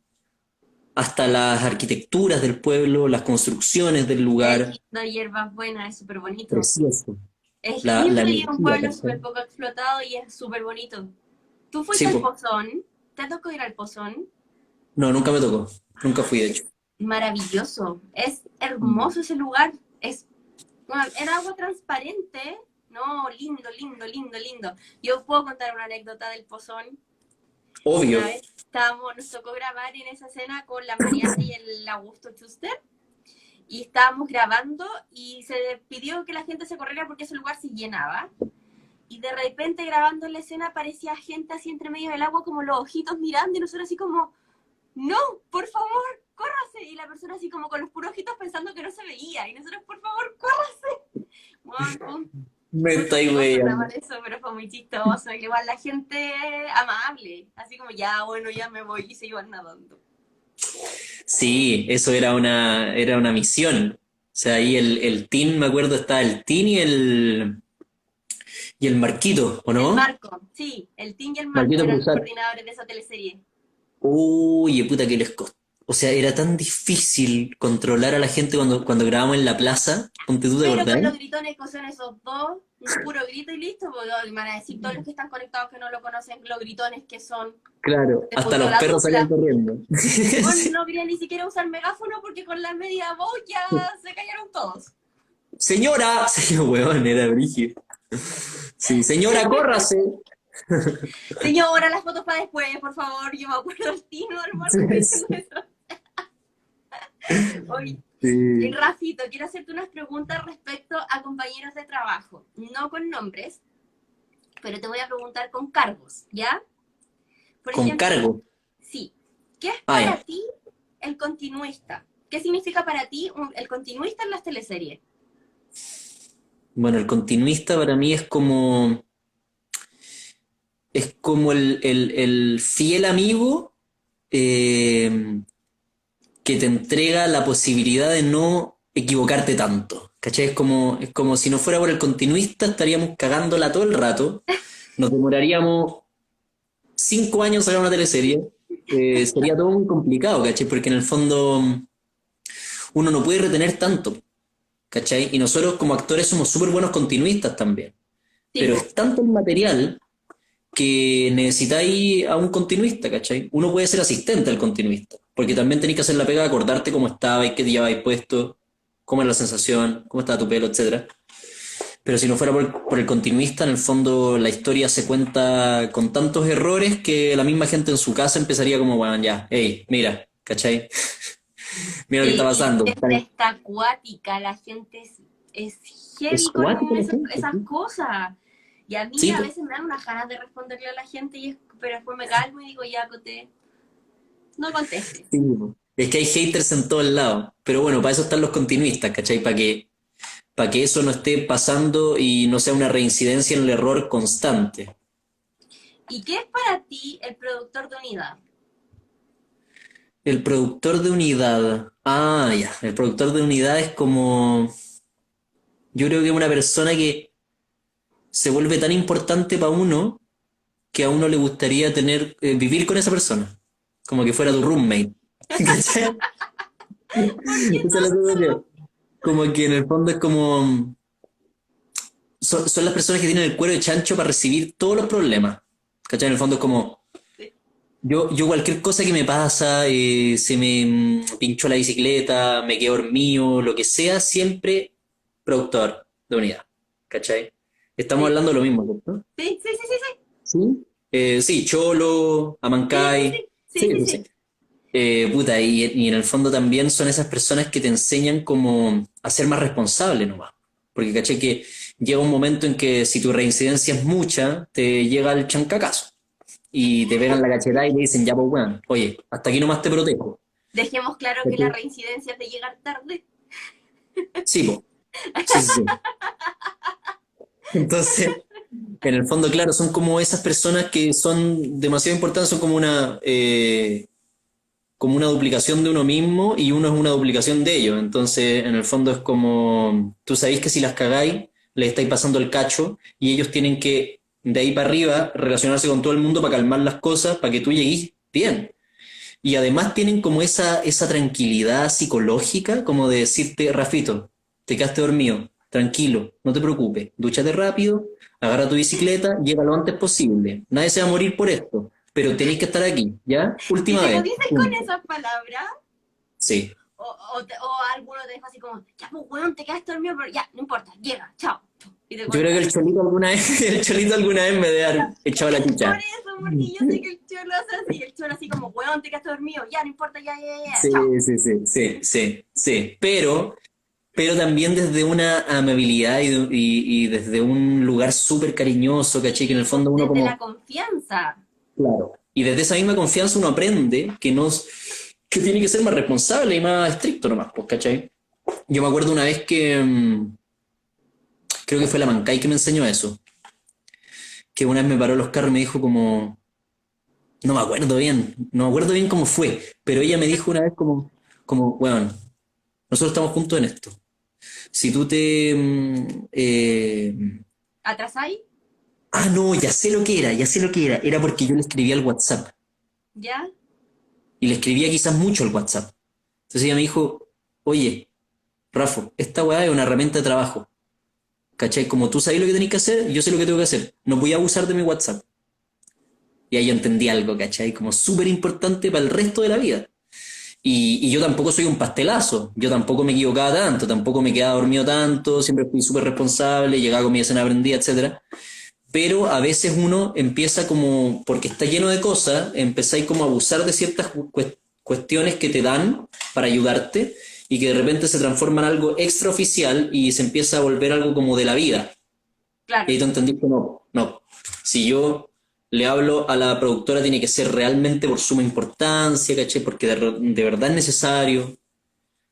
Speaker 2: hasta las arquitecturas del pueblo, las construcciones del
Speaker 1: Es
Speaker 2: lugar.
Speaker 1: lindo, hierbas buenas, es súper bonito.
Speaker 2: Precioso.
Speaker 1: Es
Speaker 2: La
Speaker 1: lindo y es un
Speaker 2: energía,
Speaker 1: pueblo
Speaker 2: ¿cachai?
Speaker 1: súper poco explotado y es súper bonito. ¿Tú
Speaker 2: Sí,
Speaker 1: fuiste al
Speaker 2: pues.
Speaker 1: Pozón? ¿Te tocó ir al Pozón?
Speaker 2: No, nunca me tocó. Nunca fui, de hecho.
Speaker 1: Es maravilloso. Es hermoso ese lugar. Es, bueno, era agua transparente. No, lindo, lindo, lindo, lindo. Yo puedo contar una anécdota del Pozón.
Speaker 2: Obvio.
Speaker 1: Una vez nos tocó grabar en esa escena con la Mariana y el Augusto Schuster. Y estábamos grabando y se pidió que la gente se corriera porque ese lugar se llenaba. Y de repente grabando la escena aparecía gente así entre medio del agua como los ojitos mirando y nosotros así como, no, por favor, córrase. Y la persona así como con los puros ojitos pensando que no se veía. Y nosotros, por favor, córrase. Bueno,
Speaker 2: Me
Speaker 1: fue
Speaker 2: estáis
Speaker 1: chistoso
Speaker 2: weyando.
Speaker 1: grabar eso, pero fue muy chistoso. Y igual la gente amable, así como ya, bueno, ya me voy y se iban nadando.
Speaker 2: Sí, eso era una misión. O sea, ahí el Team, me acuerdo, estaba el Team y el Marquito, ¿o
Speaker 1: El
Speaker 2: no?
Speaker 1: Marco, sí, el Tim y el Marco
Speaker 2: Marquito
Speaker 1: eran los
Speaker 2: Pulsar.
Speaker 1: coordinadores de esa teleserie.
Speaker 2: Uy, puta que les costó. o sea, era tan difícil controlar a la gente cuando grabamos en la plaza, ponte tú, ¿te
Speaker 1: Pero
Speaker 2: acordás?
Speaker 1: con los gritones que son esos dos, un puro grito y listo, porque me van a decir todos los que están conectados que no lo conocen, los gritones que son
Speaker 2: Claro,
Speaker 1: de
Speaker 2: hasta
Speaker 1: Pulpo
Speaker 2: los
Speaker 1: la
Speaker 2: perros salían
Speaker 1: Dupla.
Speaker 2: corriendo.
Speaker 1: Bueno,
Speaker 2: Sí.
Speaker 1: no quería ni siquiera usar megáfono porque con la media voz ya se callaron todos.
Speaker 2: Señora, sí, weón, era brígido. Sí, señora, córrase.
Speaker 1: Señora, las fotos para después, por favor. Yo me acuerdo al Tino, hermano, diciendo
Speaker 2: Sí,
Speaker 1: eso. Oye,
Speaker 2: sí.
Speaker 1: Rafito, quiero hacerte unas preguntas respecto a compañeros de trabajo. No con nombres, pero te voy a preguntar con cargos, ¿ya? Por
Speaker 2: Con
Speaker 1: ejemplo,
Speaker 2: cargo.
Speaker 1: sí. ¿Qué es
Speaker 2: Ah, ya.
Speaker 1: para ti el continuista? ¿Qué significa para ti el continuista en las teleseries?
Speaker 2: Bueno, el continuista para mí es como el fiel amigo eh, que te entrega la posibilidad de no equivocarte tanto. ¿Cachai? Es como si no fuera por el continuista, estaríamos cagándola todo el rato. Nos demoraríamos 5 años en sacar una teleserie. Sería todo muy complicado, ¿cachai? Porque en el fondo uno no puede retener tanto, ¿cachai? Y nosotros como actores somos súper buenos continuistas también. Pero
Speaker 1: Tipo,
Speaker 2: es tanto el material que necesitáis a un continuista, ¿cachai? Uno puede ser asistente al continuista, porque también tenéis que hacer la pega de acordarte cómo estaba y qué te llevabais puesto, cómo era la sensación, cómo estaba tu pelo, etcétera. Pero si no fuera por el continuista, en el fondo la historia se cuenta con tantos errores que la misma gente en su casa empezaría como, bueno, ya, hey, mira, ¿cachai? Mira lo que está
Speaker 1: sí, y la
Speaker 2: pasando.
Speaker 1: gente está acuática, la gente es
Speaker 2: Es
Speaker 1: heavy
Speaker 2: cuático
Speaker 1: con
Speaker 2: la gente,
Speaker 1: esas
Speaker 2: sí.
Speaker 1: cosas. Y a mí
Speaker 2: Sí,
Speaker 1: a
Speaker 2: pues.
Speaker 1: veces me dan unas ganas de responderle a la gente, pero después me calmo y digo, ya, Cote, no contestes.
Speaker 2: Sí, po. Es que hay haters en todos lados. Pero bueno, para eso están los continuistas, ¿cachai? Para que eso no esté pasando y no sea una reincidencia en el error constante.
Speaker 1: ¿Y qué es para ti el productor de unidad?
Speaker 2: El productor de unidad. Ah, ya. El productor de unidad es como. Yo creo que es una persona que se vuelve tan importante para uno que a uno le gustaría vivir con esa persona. Como que fuera tu roommate. ¿Cachai?
Speaker 1: ¿Por qué
Speaker 2: Esa es la
Speaker 1: tanto?
Speaker 2: sensación. Como que en el fondo es como. Son las personas que tienen el cuero de chancho para recibir todos los problemas. ¿Cachai? En el fondo es como, yo cualquier cosa que me pasa, se me pinchó la bicicleta, me quedé dormido, lo que sea, siempre productor de unidad. ¿Cachai? Estamos
Speaker 1: Sí,
Speaker 2: hablando de lo mismo, ¿cierto?
Speaker 1: sí, sí, sí, sí,
Speaker 2: Sí. Sí, Cholo,
Speaker 1: sí, sí,
Speaker 2: Amancay.
Speaker 1: sí, sí,
Speaker 2: Sí,
Speaker 1: sí,
Speaker 2: sí, sí.
Speaker 1: sí.
Speaker 2: Puta, y en el fondo también son esas personas que te enseñan como a ser más responsable nomás. Porque caché que llega un momento en que si tu reincidencia es mucha, te llega el chancacazo. Y te pegan la cachetada y te dicen, ya pues weón, oye, hasta aquí nomás te protejo.
Speaker 1: Dejemos claro que la
Speaker 2: ¿Cachai?
Speaker 1: reincidencia es de llegar tarde.
Speaker 2: Sí, po. Sí, sí, sí. Entonces, en el fondo, claro, son como esas personas que son demasiado importantes, son como una duplicación de uno mismo y uno es una duplicación de ellos. Entonces, en el fondo es como, tú sabéis que si las cagáis, les estáis pasando el cacho y ellos tienen que, de ahí para arriba, relacionarse con todo el mundo para calmar las cosas, para que tú llegues bien. Y además tienen como esa tranquilidad psicológica, como de decirte, Rafito, te quedaste dormido, tranquilo, no te preocupes, dúchate rápido, agarra tu bicicleta, llega lo antes posible. Nadie se va a morir por esto, pero tenéis que estar aquí, ¿ya?
Speaker 1: Y
Speaker 2: Última
Speaker 1: te lo
Speaker 2: vez.
Speaker 1: dices con
Speaker 2: Punto.
Speaker 1: esas palabras,
Speaker 2: Sí.
Speaker 1: o alguno te deja así como, ya, pues, weón, te quedaste dormido, pero ya, no importa, llega, chao. Y te
Speaker 2: Yo creo que
Speaker 1: corta.
Speaker 2: el Cholito alguna vez, el Cholito alguna vez me debe haber echado la
Speaker 1: Por
Speaker 2: chicha.
Speaker 1: eso, porque yo sé que el cholo hace así, el cholo así como, weón, te quedaste dormido, ya, no importa, ya, ya, ya,
Speaker 2: Sí,
Speaker 1: chao.
Speaker 2: sí, sí, sí, sí, sí. Pero también desde una amabilidad y desde un lugar súper cariñoso, ¿cachai? Que en el
Speaker 1: Sí, pues
Speaker 2: fondo uno
Speaker 1: desde la
Speaker 2: como,
Speaker 1: confianza.
Speaker 2: claro. Y desde esa misma confianza uno aprende que tiene que ser más responsable y más estricto nomás, pues, ¿cachai? Yo me acuerdo una vez que, creo que fue la Mancay que me enseñó eso, que una vez me paró los carros y me dijo como, no me acuerdo bien cómo fue, pero ella me dijo una vez bueno, nosotros estamos juntos en esto. Si tú
Speaker 1: ¿Atrasáis?
Speaker 2: no, ya sé lo que era, ya sé lo que era. Era porque yo le escribí al WhatsApp.
Speaker 1: ¿Ya?
Speaker 2: y le escribía quizás mucho el WhatsApp. Entonces ella me dijo, oye, Rafa, esta weá es una herramienta de trabajo. ¿Cachai? Como tú sabes lo que tenés que hacer, yo sé lo que tengo que hacer. No voy a abusar de mi WhatsApp. Y ahí yo entendí algo, ¿cachai? Como súper importante para el resto de la vida. Y yo tampoco soy un pastelazo, yo tampoco me equivocaba tanto, tampoco me quedaba dormido tanto, siempre fui súper responsable, llegaba con mi escena aprendida, etcétera. Pero a veces uno empieza como, porque está lleno de cosas, empezáis como a abusar de ciertas cuestiones que te dan para ayudarte y que de repente se transforman en algo extraoficial y se empieza a volver algo como de la vida. Y
Speaker 1: Claro,
Speaker 2: ahí te entendí que no, no. Si yo le hablo a la productora tiene que ser realmente por suma importancia, ¿caché? Porque de verdad es necesario.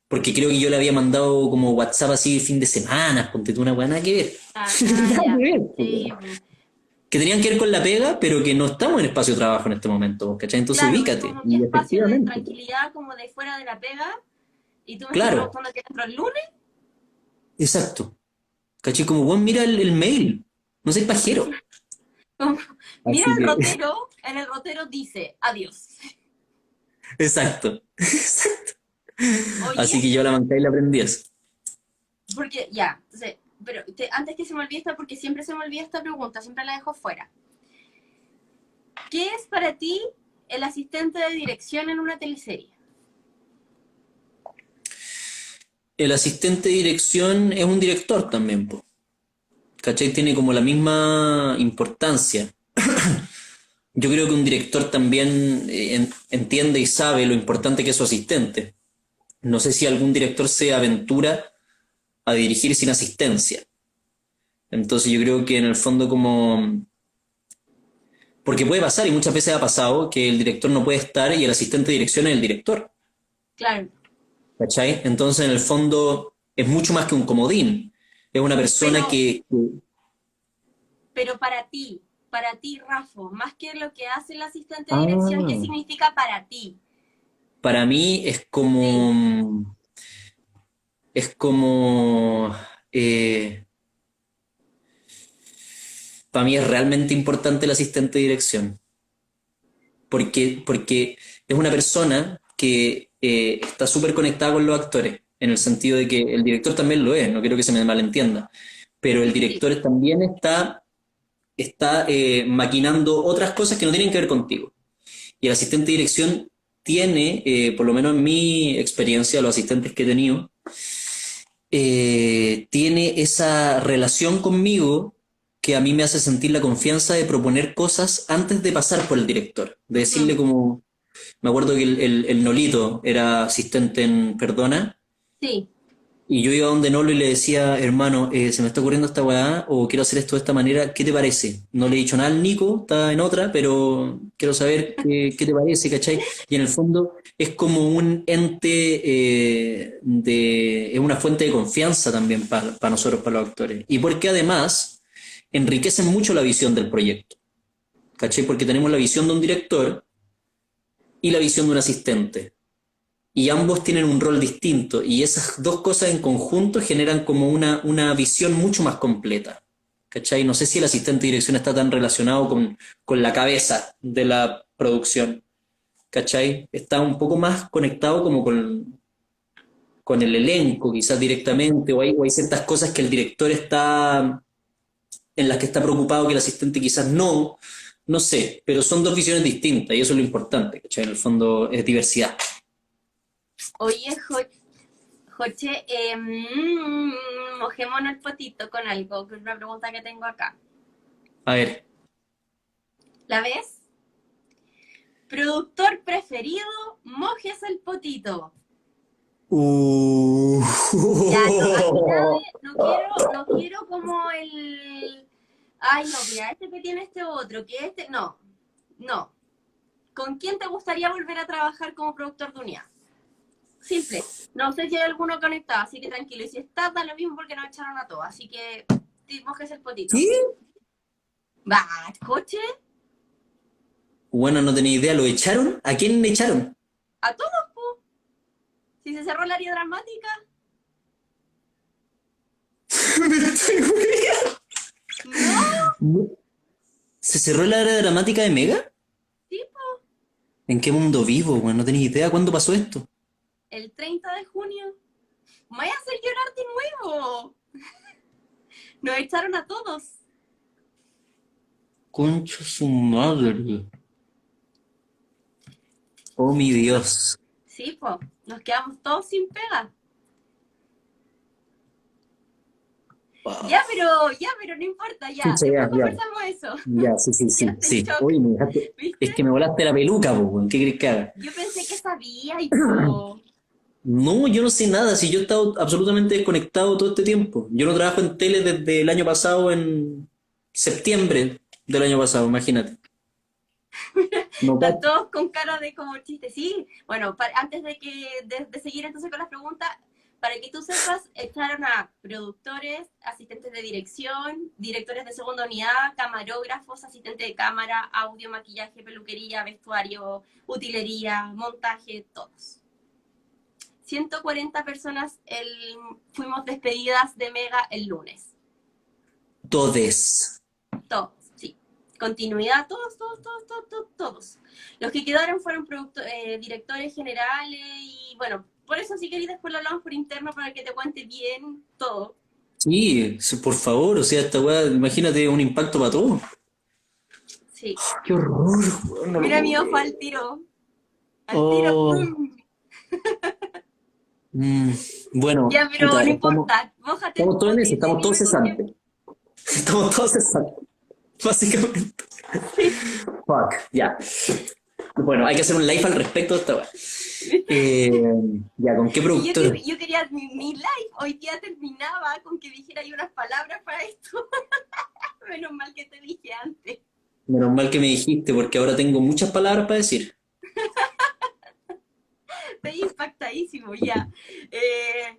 Speaker 2: Porque creo que yo le había mandado como WhatsApp así fin de semana, ponte tú una buena que ver. Nada que
Speaker 1: ya.
Speaker 2: ver, po.
Speaker 1: Sí, po.
Speaker 2: Que tenían que ver con la pega, pero que no estamos en espacio de trabajo en este momento, ¿cachai? Entonces
Speaker 1: Claro, es
Speaker 2: ubícate.
Speaker 1: como mi
Speaker 2: Y
Speaker 1: espacio de
Speaker 2: efectivamente, po.
Speaker 1: tranquilidad, como de fuera de la pega, y tú me estás
Speaker 2: Claro,
Speaker 1: preguntando qué entro el lunes.
Speaker 2: exacto. ¿Cachai? Como, bueno, mira el mail. No soy pajero.
Speaker 1: Como, mira
Speaker 2: Así
Speaker 1: el
Speaker 2: que,
Speaker 1: rotero, en el rotero dice adiós.
Speaker 2: exacto.
Speaker 1: Oye,
Speaker 2: Así que yo la mancada y la aprendí eso.
Speaker 1: porque ya, entonces, pero antes que se me olvide esta, porque siempre se me olvida esta pregunta, siempre la dejo fuera. ¿Qué es para ti el asistente de dirección en una teleserie?
Speaker 2: El asistente de dirección es un director también, po. ¿Cachai? Tiene como la misma importancia. Yo creo que un director también entiende y sabe lo importante que es su asistente. No sé si algún director se aventura a dirigir sin asistencia. Entonces yo creo que en el fondo como... Porque puede pasar, y muchas veces ha pasado, que el director no puede estar y el asistente de dirección es el director.
Speaker 1: Claro,
Speaker 2: ¿Cachai? Entonces en el fondo es mucho más que un comodín. Es una persona
Speaker 1: pero,
Speaker 2: que
Speaker 1: pero para ti, Rafa, más que lo que hace el asistente de dirección, ¿qué
Speaker 2: ah,
Speaker 1: significa para ti?
Speaker 2: para mí
Speaker 1: Sí,
Speaker 2: es como, eh, para mí es realmente importante el asistente de dirección, porque es una persona que está súper conectada con los actores, en el sentido de que el director también lo es, no quiero que se me malentienda, pero el
Speaker 1: sí, sí, sí.
Speaker 2: director también está maquinando otras cosas que no tienen que ver contigo. Y el asistente de dirección tiene, por lo menos en mi experiencia, los asistentes que he tenido, tiene esa relación conmigo que a mí me hace sentir la confianza de proponer cosas antes de pasar por el director. De decirle
Speaker 1: Mm,
Speaker 2: como, me acuerdo que el Nolito era asistente en Perdona,
Speaker 1: sí,
Speaker 2: y yo iba donde Nolo y le decía, hermano, se me está ocurriendo esta weá, o quiero hacer esto de esta manera, ¿qué te parece? No le he dicho nada al Nico, está en otra, pero quiero saber qué te parece, ¿cachai? Y en el fondo es como un ente es una fuente de confianza también para nosotros, para los actores. Y porque además enriquecen mucho la visión del proyecto, ¿cachai? Porque tenemos la visión de un director y la visión de un asistente y ambos tienen un rol distinto y esas dos cosas en conjunto generan como una visión mucho más completa. ¿Cachai? No sé si el asistente de dirección está tan relacionado con la cabeza de la producción. ¿Cachai? Está un poco más conectado como con el elenco, quizás directamente, o hay ciertas cosas que el director está, en las que está preocupado que el asistente quizás no, no sé, pero son dos visiones distintas y eso es lo importante, ¿cachai? En el fondo es diversidad.
Speaker 1: oye, Joche, mojémonos el potito con algo, que es una pregunta que tengo acá.
Speaker 2: A ver.
Speaker 1: ¿La ves? Productor preferido, mojes el potito.
Speaker 2: Uh.
Speaker 1: Ya, no, aquí nadie, no quiero como el, ay, no, mira, este que tiene este otro, que este, no, no. ¿Con quién te gustaría volver a trabajar como productor de unidad? Simple. No sé si hay alguno conectado, así que tranquilo. Y si está, da lo mismo porque nos echaron a todos. Así que mojes el potito.
Speaker 2: ¿Qué?
Speaker 1: Va, coche,
Speaker 2: Bueno, no tenía idea, ¿lo echaron? ¿A quién le echaron?
Speaker 1: a todos, po. Si se cerró el área dramática,
Speaker 2: Me estoy
Speaker 1: no,
Speaker 2: muriendo. ¿Se cerró la área dramática de Mega?
Speaker 1: tipo.
Speaker 2: ¿En qué mundo vivo, weón? No tenés idea cuándo pasó esto.
Speaker 1: El 30 de junio. Me voy a hacer llorar de nuevo. Nos echaron a todos.
Speaker 2: Concha su madre. Oh, mi Dios.
Speaker 1: Sí, pues, nos quedamos todos sin pega.
Speaker 2: Wow.
Speaker 1: Ya, pero no importa, ya.
Speaker 2: Chucha,
Speaker 1: Después
Speaker 2: ya, ya.
Speaker 1: conversamos eso.
Speaker 2: Ya, sí, sí, sí,
Speaker 1: Quedaste en
Speaker 2: sí.
Speaker 1: shock,
Speaker 2: Oye, me dejaste... Es que
Speaker 1: ¿viste?
Speaker 2: me volaste la peluca, po, weón. ¿Qué querés que haga?
Speaker 1: Yo pensé que sabía y po.
Speaker 2: No, yo no sé nada. Si yo he estado absolutamente desconectado todo este tiempo. Yo no trabajo en tele desde el año pasado, en septiembre del año pasado, imagínate. No,
Speaker 1: Están todos con cara de como chiste. Sí, bueno, antes de seguir entonces con las preguntas, para que tú sepas, echaron a productores, asistentes de dirección, directores de segunda unidad, camarógrafos, asistentes de cámara, audio, maquillaje, peluquería, vestuario, utilería, montaje, todos. 140 personas fuimos despedidas de Mega el lunes.
Speaker 2: todes.
Speaker 1: Todos, sí. Continuidad, todos. Los que quedaron fueron directores generales y bueno, por eso si queréis después lo hablamos por interno para que te cuente bien todo.
Speaker 2: Sí, sí, por favor, o sea, esta weá, imagínate un impacto para todos.
Speaker 1: Sí.
Speaker 2: Qué horror, weón, no lo
Speaker 1: Mira,
Speaker 2: puedo
Speaker 1: mi ojo
Speaker 2: creer.
Speaker 1: al tiro. Al tiro.
Speaker 2: Oh,
Speaker 1: ¡Pum!
Speaker 2: mm, bueno,
Speaker 1: Ya, pero
Speaker 2: puta,
Speaker 1: no
Speaker 2: estamos,
Speaker 1: importa. Mójate
Speaker 2: estamos
Speaker 1: el
Speaker 2: todos en
Speaker 1: poto
Speaker 2: eso,
Speaker 1: y
Speaker 2: estamos todos
Speaker 1: dime con qué.
Speaker 2: cesantes. Estamos todos cesantes, básicamente.
Speaker 1: Sí.
Speaker 2: Fuck, ya. Bueno, hay que hacer un live al respecto de esta weá. Eh, ya, ¿con qué
Speaker 1: Y
Speaker 2: productor?
Speaker 1: yo quería mi live hoy día terminaba con que dijera ahí unas palabras para esto. Menos mal que te dije antes.
Speaker 2: Menos mal que me dijiste, porque ahora tengo muchas palabras para decir.
Speaker 1: Estoy impactadísimo ya.
Speaker 2: Eh,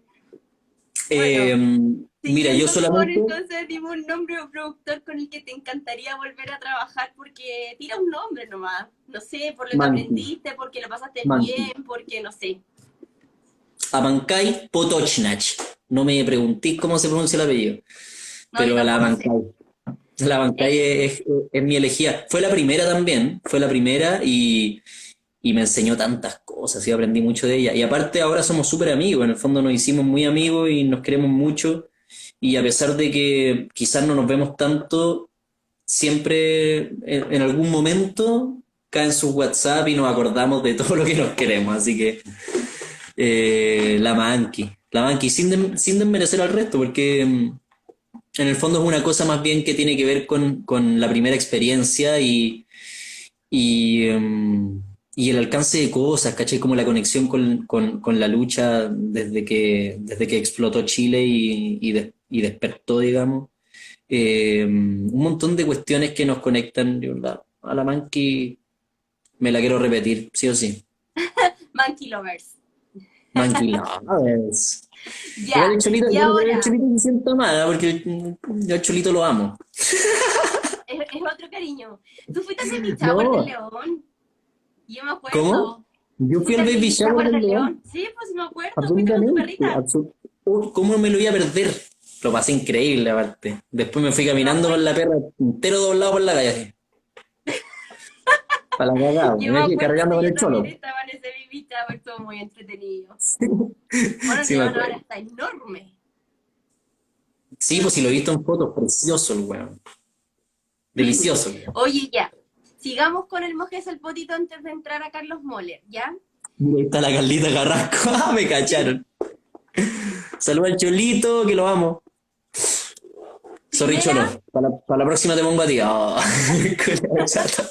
Speaker 1: Bueno,
Speaker 2: mira, yo
Speaker 1: siguiendo mejor,
Speaker 2: solamente,
Speaker 1: entonces dime un nombre o productor con el que te encantaría volver a trabajar porque tira un nombre nomás. No sé, por lo que
Speaker 2: Manki,
Speaker 1: aprendiste, porque lo pasaste
Speaker 2: Manki.
Speaker 1: bien, porque no sé.
Speaker 2: Abancay Potochnach. No me preguntéis cómo se pronuncia el apellido,
Speaker 1: No, yo
Speaker 2: pero la
Speaker 1: tampoco sé.
Speaker 2: Abancay. La Abancay
Speaker 1: Eh,
Speaker 2: es mi elegida. Fue la primera también, fue la primera y me enseñó tantas cosas y aprendí mucho de ella. Y aparte ahora somos súper amigos, en el fondo nos hicimos muy amigos y nos queremos mucho. Y a pesar de que quizás no nos vemos tanto, siempre en algún momento caen sus WhatsApp y nos acordamos de todo lo que nos queremos. Así que la Manqui, sin desmerecer al resto, porque en el fondo es una cosa más bien que tiene que ver con la primera experiencia y, y el alcance de cosas, ¿cachai? Como la conexión con la lucha desde que explotó Chile y despertó, digamos. Un montón de cuestiones que nos conectan. Yo, a la Manqui me la quiero repetir, sí o sí.
Speaker 1: Monkey Lovers.
Speaker 2: Manqui Lovers. Igual
Speaker 1: Ya, y
Speaker 2: el
Speaker 1: ahora,
Speaker 2: Cholito se siente amada porque yo al Cholito lo amo.
Speaker 1: es otro cariño. Tú fuiste al Baby Shower del
Speaker 2: No,
Speaker 1: León. Yo me
Speaker 2: ¿cómo?
Speaker 1: acuerdo.
Speaker 2: Yo fui
Speaker 1: ¿Fuiste
Speaker 2: al
Speaker 1: al
Speaker 2: baby
Speaker 1: Baby
Speaker 2: shower
Speaker 1: Shower
Speaker 2: del
Speaker 1: del
Speaker 2: León.
Speaker 1: León? Sí, pues me acuerdo. Fuiste con tu
Speaker 2: Absolutamente.
Speaker 1: perrita.
Speaker 2: ¿Cómo me lo iba a perder? Lo pasé increíble, aparte. Después me fui caminando con la perra entero doblado por la calle, así, para la cagada.
Speaker 1: Yo me
Speaker 2: Me fui
Speaker 1: acuerdo
Speaker 2: cargando
Speaker 1: que
Speaker 2: con
Speaker 1: yo
Speaker 2: el
Speaker 1: también
Speaker 2: cholo.
Speaker 1: estaba en ese Baby Shower, estuvo muy entretenido. Bueno, el
Speaker 2: Sí, me
Speaker 1: León ahora
Speaker 2: acuerdo.
Speaker 1: está enorme.
Speaker 2: Sí, pues sí lo he visto en fotos, precioso el weón. Delicioso.
Speaker 1: Oye, ya. Sigamos con el Mojes el Potito antes de entrar a Carlos Moller, ¿ya?
Speaker 2: Mira, ahí está la Carlita Carrasco. Ah, me cacharon. Saluda al Cholito, que lo amo. Sorry,
Speaker 1: Primera,
Speaker 2: Cholo. Para la próxima te pongo a ti. Oh, culiao chato.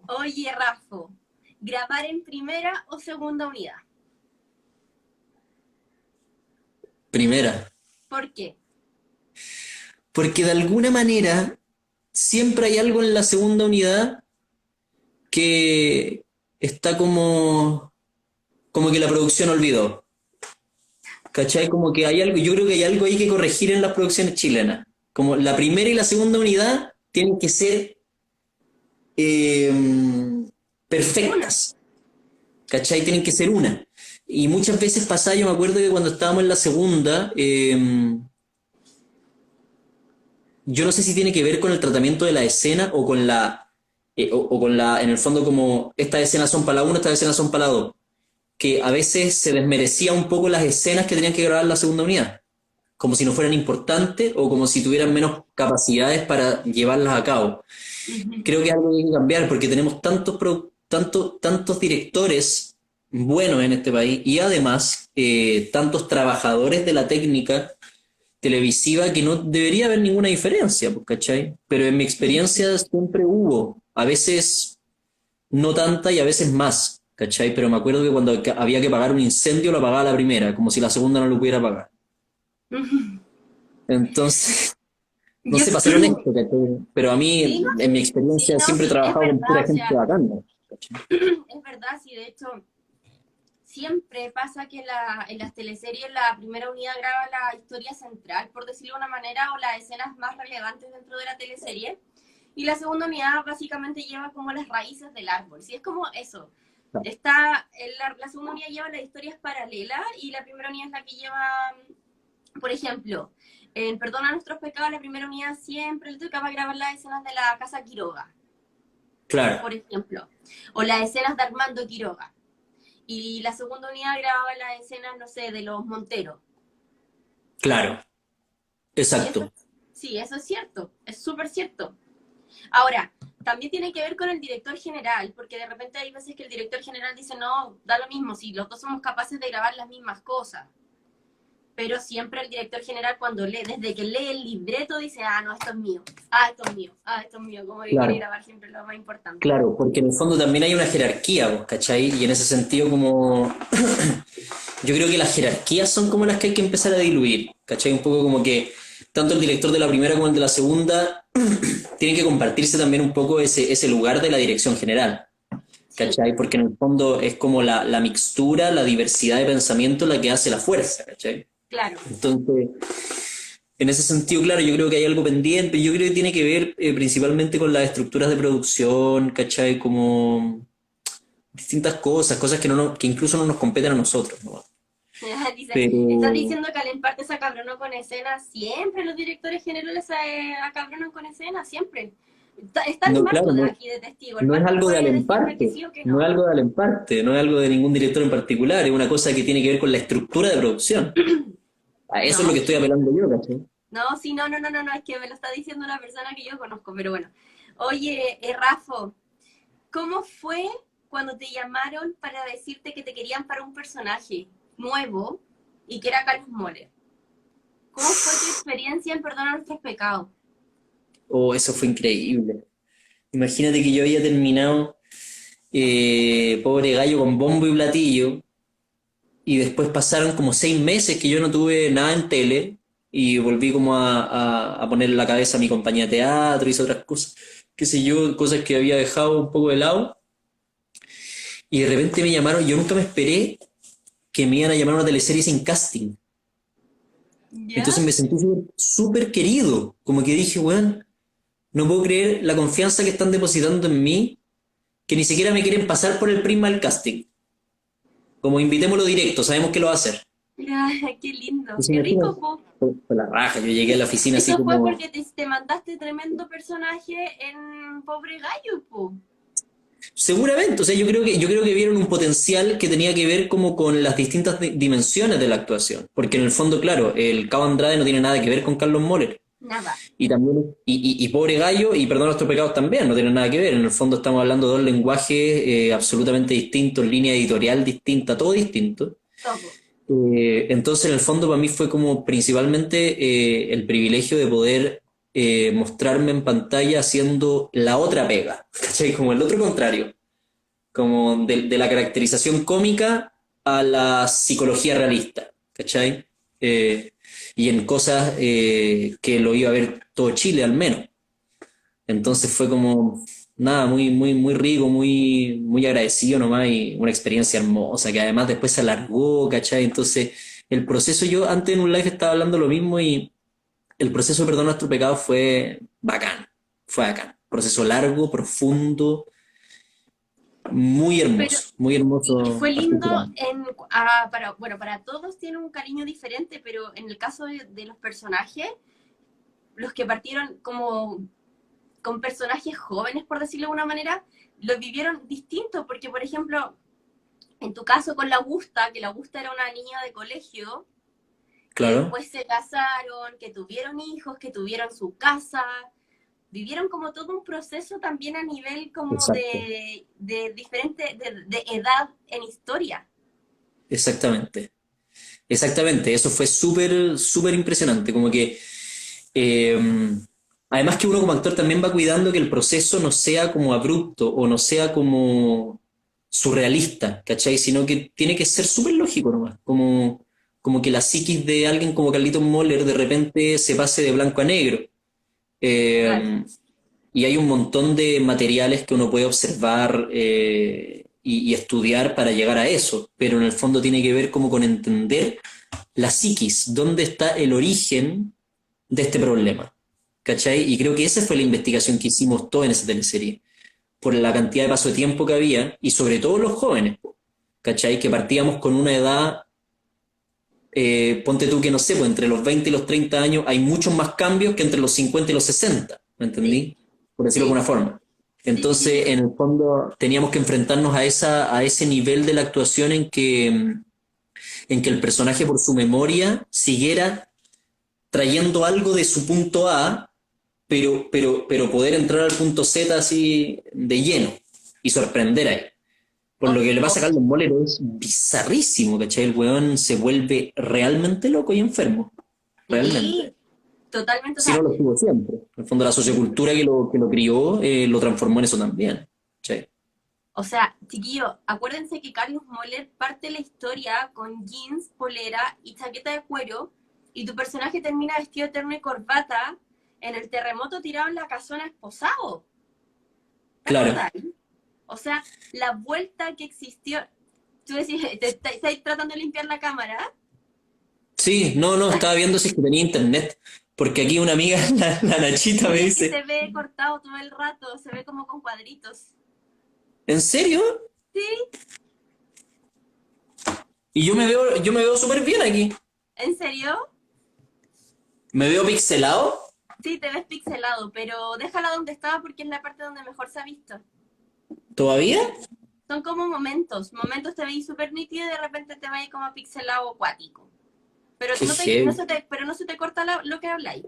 Speaker 1: oye, Rafo, ¿grabar en primera o segunda unidad?
Speaker 2: Primera.
Speaker 1: ¿Por qué?
Speaker 2: Porque de alguna manera siempre hay algo en la segunda unidad que está como que la producción olvidó. ¿Cachai? Como que hay algo, yo creo que hay algo ahí que corregir en las producciones chilenas. Como la primera y la segunda unidad tienen que ser eh,
Speaker 1: Una.
Speaker 2: perfectas. ¿Cachai? Tienen que ser una. Y muchas veces pasaba, yo me acuerdo que cuando estábamos en la segunda, yo no sé si tiene que ver con el tratamiento de la escena o con la o con en el fondo como estas escenas son para la 1, estas escenas son para la 2, que a veces se desmerecía un poco las escenas que tenían que grabar la segunda unidad, como si no fueran importantes o como si tuvieran menos capacidades para llevarlas a cabo.
Speaker 1: Ujú.
Speaker 2: Creo que es algo que hay que cambiar porque tenemos tantos directores buenos en este país y además tantos trabajadores de la técnica televisiva que no debería haber ninguna diferencia, pues, ¿cachai? Pero en mi experiencia siempre hubo, a veces no tanta y a veces más, ¿cachai? Pero me acuerdo que cuando había que pagar un incendio lo apagaba la primera, como si la segunda no lo pudiera pagar.
Speaker 1: Ujú.
Speaker 2: Entonces, no
Speaker 1: Yo,
Speaker 2: sé, para ser honesto, ¿cachai? Pero a mí,
Speaker 1: sí, no,
Speaker 2: en mi
Speaker 1: sí,
Speaker 2: experiencia,
Speaker 1: no,
Speaker 2: siempre he
Speaker 1: sí, es
Speaker 2: trabajado con pura
Speaker 1: verdad, o
Speaker 2: gente
Speaker 1: sea,
Speaker 2: bacana, ¿cachai?
Speaker 1: es verdad, sí, de hecho, siempre pasa que en las teleseries la primera unidad graba la historia central, por decirlo de una manera, o las escenas más relevantes dentro de la teleserie, y la segunda unidad básicamente lleva como las raíces del árbol, sí, es como eso. La segunda unidad lleva las historias paralelas y la primera unidad es la que lleva, por ejemplo, en Perdona nuestros pecados, la primera unidad siempre le tocaba grabar las escenas de la casa Quiroga,
Speaker 2: Claro,
Speaker 1: por ejemplo, o las escenas de Armando Quiroga. Y la segunda unidad grababa las escenas, no sé, de los Monteros.
Speaker 2: claro,
Speaker 1: Y eso,
Speaker 2: exacto.
Speaker 1: sí, eso es cierto, es súper cierto. Ahora, también tiene que ver con el director general, porque de repente hay veces que el director general dice, no, da lo mismo, si los dos somos capaces de grabar las mismas cosas. Pero siempre el director general cuando lee, desde que lee el libreto dice, ah, no, esto es mío, ah, esto es mío, ah, esto es mío, como que quiere
Speaker 2: Claro,
Speaker 1: grabar siempre lo más importante.
Speaker 2: claro, porque en el fondo también hay una jerarquía, pues, ¿cachai? Y en ese sentido como yo creo que las jerarquías son como las que hay que empezar a diluir, ¿cachai? Un poco como que tanto el director de la primera como el de la segunda tienen que compartirse también un poco ese lugar de la dirección general,
Speaker 1: Sí,
Speaker 2: ¿cachai? Porque en el fondo es como la mixtura, la diversidad de pensamiento la que hace la fuerza, ¿cachai?
Speaker 1: claro.
Speaker 2: Entonces, en ese sentido, claro, yo creo que hay algo pendiente, yo creo que tiene que ver principalmente con las estructuras de producción, ¿cachai? Como distintas cosas, cosas que, que incluso no nos competen a nosotros, ¿no?
Speaker 1: Dice, estás
Speaker 2: Pero
Speaker 1: diciendo que al emparte se acabronó con escena siempre, los directores generales se acabronan con escena, siempre. Está el
Speaker 2: no, claro,
Speaker 1: Marco de
Speaker 2: no,
Speaker 1: aquí de testigo, el
Speaker 2: no es
Speaker 1: Marco
Speaker 2: algo de
Speaker 1: puede decirme que
Speaker 2: Alemparte,
Speaker 1: sí o que
Speaker 2: no es
Speaker 1: no.
Speaker 2: algo de Alemparte, no es algo de ningún director en particular, es una cosa que tiene que ver con la estructura de producción. A eso es lo
Speaker 1: No,
Speaker 2: que estoy
Speaker 1: sí,
Speaker 2: apelando yo, ¿cachai?
Speaker 1: no, sí, no, es que me lo está diciendo una persona que yo conozco, pero bueno. Oye, Rafa, ¿cómo fue cuando te llamaron para decirte que te querían para un personaje nuevo y que era Carlos Moller? ¿Cómo fue tu experiencia en Perdona nuestros pecados?
Speaker 2: Oh, eso fue increíble. Imagínate que yo había terminado Pobre Gallo con bombo y platillo, y después pasaron como 6 meses que yo no tuve nada en tele, y volví como a poner en la cabeza a mi compañía de teatro, hice otras cosas, qué sé yo, cosas que había dejado un poco de lado, y de repente me llamaron, yo nunca me esperé que me iban a llamar a una teleserie sin casting.
Speaker 1: ¿Ya?
Speaker 2: Entonces me sentí súper querido, como que dije, weón, no puedo creer la confianza que están depositando en mí, que ni siquiera me quieren pasar por el prisma del casting. Como invitémoslo directo, sabemos que lo va a hacer.
Speaker 1: Mira, qué lindo,
Speaker 2: Entonces,
Speaker 1: qué
Speaker 2: imagínate,
Speaker 1: rico, po.
Speaker 2: fue la raja, yo llegué a la oficina así
Speaker 1: Eso fue
Speaker 2: como.
Speaker 1: porque te mandaste tremendo personaje en Pobre Gallo, po.
Speaker 2: Seguramente, o sea, yo creo que vieron un potencial que tenía que ver como con las distintas dimensiones de la actuación. Porque en el fondo, claro, el Cabo Andrade no tiene nada que ver con Carlos Moller.
Speaker 1: Nada.
Speaker 2: Y también, y Pobre Gallo, y Perdón nuestros pecados también, no tienen nada que ver. En el fondo estamos hablando de dos lenguajes absolutamente distintos, línea editorial distinta, todo distinto.
Speaker 1: Todo.
Speaker 2: Entonces, en el fondo, para mí fue como principalmente el privilegio de poder mostrarme en pantalla haciendo la otra pega, ¿cachai? Como el otro contrario, como de la caracterización cómica a la psicología realista, ¿cachai? Eh, y en cosas que lo iba a ver todo Chile al menos. Entonces fue como, nada, muy, muy, muy rico, muy, muy agradecido nomás y una experiencia hermosa que además después se alargó, ¿cachai? Entonces el proceso, yo antes en un live estaba hablando lo mismo y el proceso de Perdón Nuestro Pecado fue bacán. Proceso largo, profundo,
Speaker 1: Pero,
Speaker 2: muy
Speaker 1: y
Speaker 2: hermoso
Speaker 1: fue lindo
Speaker 2: artísticamente.
Speaker 1: bueno, para todos tiene un cariño diferente, pero en el caso de los personajes, los que partieron como con personajes jóvenes, por decirlo de una manera, lo vivieron distinto, porque por ejemplo, en tu caso con la Augusta, que la Augusta era una niña de colegio, que
Speaker 2: Claro,
Speaker 1: después se casaron, que tuvieron hijos, que tuvieron su casa, vivieron como todo un proceso también a nivel como
Speaker 2: exacto,
Speaker 1: de diferente, de edad en historia.
Speaker 2: exactamente. Exactamente, eso fue súper, súper impresionante. Como que, eh, además que uno como actor también va cuidando que el proceso no sea como abrupto o no sea como surrealista, ¿cachai? Sino que tiene que ser súper lógico nomás. Como que la psiquis de alguien como Carlitos Moller de repente se pase de blanco a negro.
Speaker 1: Claro.
Speaker 2: Eh, y hay un montón de materiales que uno puede observar y estudiar para llegar a eso, pero en el fondo tiene que ver como con entender la psiquis, dónde está el origen de este problema. ¿Cachai? Y creo que esa fue la investigación que hicimos todos en esa teleserie, por la cantidad de paso de tiempo que había, y sobre todo los jóvenes, ¿cachai? Que partíamos con una edad, ponte tú que no sé, pues entre los 20 y los 30 años hay muchos más cambios que entre los 50 y los 60, ¿me
Speaker 1: Sí,
Speaker 2: entendí? Por decirlo de
Speaker 1: sí,
Speaker 2: alguna forma.
Speaker 1: sí, sí, sí.
Speaker 2: Entonces, en el fondo, teníamos que enfrentarnos a ese nivel de la actuación en que el personaje, por su memoria, siguiera trayendo algo de su punto A, pero poder entrar al punto Z así de lleno y sorprender ahí. Por lo que le pasa a Carlos Moller es bizarrísimo, ¿cachai? El weón se vuelve realmente loco y enfermo.
Speaker 1: Sí,
Speaker 2: Realmente.
Speaker 1: totalmente. O
Speaker 2: Si no
Speaker 1: sea,
Speaker 2: lo estuvo siempre. En el fondo, la sociocultura que lo crió lo transformó en eso también. ¿Cachai?
Speaker 1: chiquillo, acuérdense que Carlos Moller parte la historia con jeans, polera y chaqueta de cuero, y tu personaje termina vestido de terno y corbata en el terremoto tirado en la casona esposado. ¿Te
Speaker 2: Claro.
Speaker 1: acordás? O sea, la vuelta que existió. Tú decís, estáis tratando de limpiar la cámara.
Speaker 2: Sí, no, no, estaba viendo si es que tenía internet. Porque aquí una amiga, la Nachita, me
Speaker 1: Sí, es que
Speaker 2: dice,
Speaker 1: se ve cortado todo el rato, se ve como con cuadritos.
Speaker 2: ¿en serio?
Speaker 1: Sí,
Speaker 2: Y yo me veo súper bien aquí.
Speaker 1: ¿en serio?
Speaker 2: ¿Me veo pixelado?
Speaker 1: Sí, te ves pixelado, pero déjala donde estaba porque es la parte donde mejor se ha visto.
Speaker 2: ¿Todavía?
Speaker 1: Son como momentos. Momentos te veis súper nítido y de repente te vais como pixelado acuático. Pero
Speaker 2: Qué heavy.
Speaker 1: pero no se te corta lo que habláis.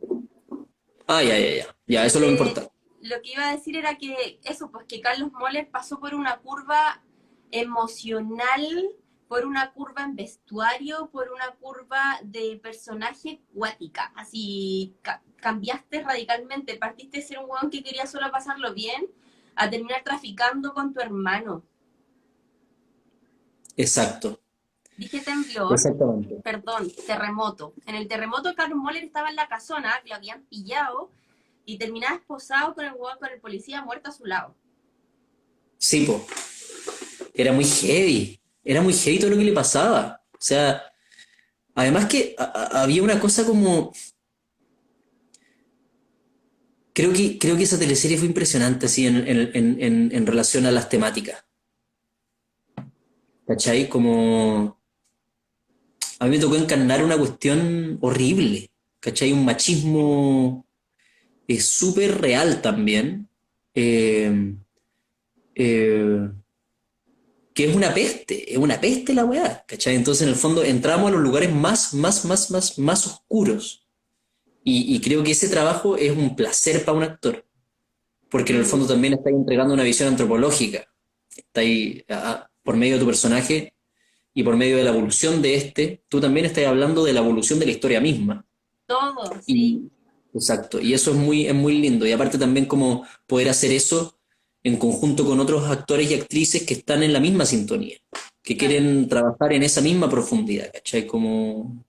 Speaker 2: Ah, ya, ya, ya. Ya, eso es lo
Speaker 1: Entonces,
Speaker 2: importante.
Speaker 1: lo que iba a decir era que eso, pues que Carlos Moller pasó por una curva emocional, por una curva en vestuario, por una curva de personaje cuática. Así cambiaste radicalmente. Partiste de ser un weón que quería solo pasarlo bien a terminar traficando con tu hermano.
Speaker 2: Exacto.
Speaker 1: Dije temblor,
Speaker 2: Exactamente.
Speaker 1: perdón, terremoto. En el terremoto Carlos Moller estaba en la casona, que lo habían pillado, y terminaba esposado con el hueón, con el policía muerto a su lado.
Speaker 2: Sí, po. Era muy heavy. Era muy heavy todo lo que le pasaba. O sea, además que había una cosa como. Creo que esa teleserie fue impresionante, así, en relación a las temáticas. ¿Cachai? Como. A mí me tocó encarnar una cuestión horrible. ¿Cachai? Un machismo súper real también. Eh, eh, que es una peste la weá, ¿cachai? Entonces, en el fondo, entramos a los lugares más oscuros. Y creo que ese trabajo es un placer para un actor, porque en el
Speaker 1: Mm,
Speaker 2: fondo también está entregando una visión antropológica. Está ahí, por medio de tu personaje y por medio de la evolución de este, tú también estás hablando de la evolución de la historia misma.
Speaker 1: todo, sí.
Speaker 2: Y, exacto, y eso es muy lindo. Y aparte también como poder hacer eso en conjunto con otros actores y actrices que están en la misma sintonía, que
Speaker 1: Claro.
Speaker 2: quieren trabajar en esa misma profundidad, ¿cachai? Como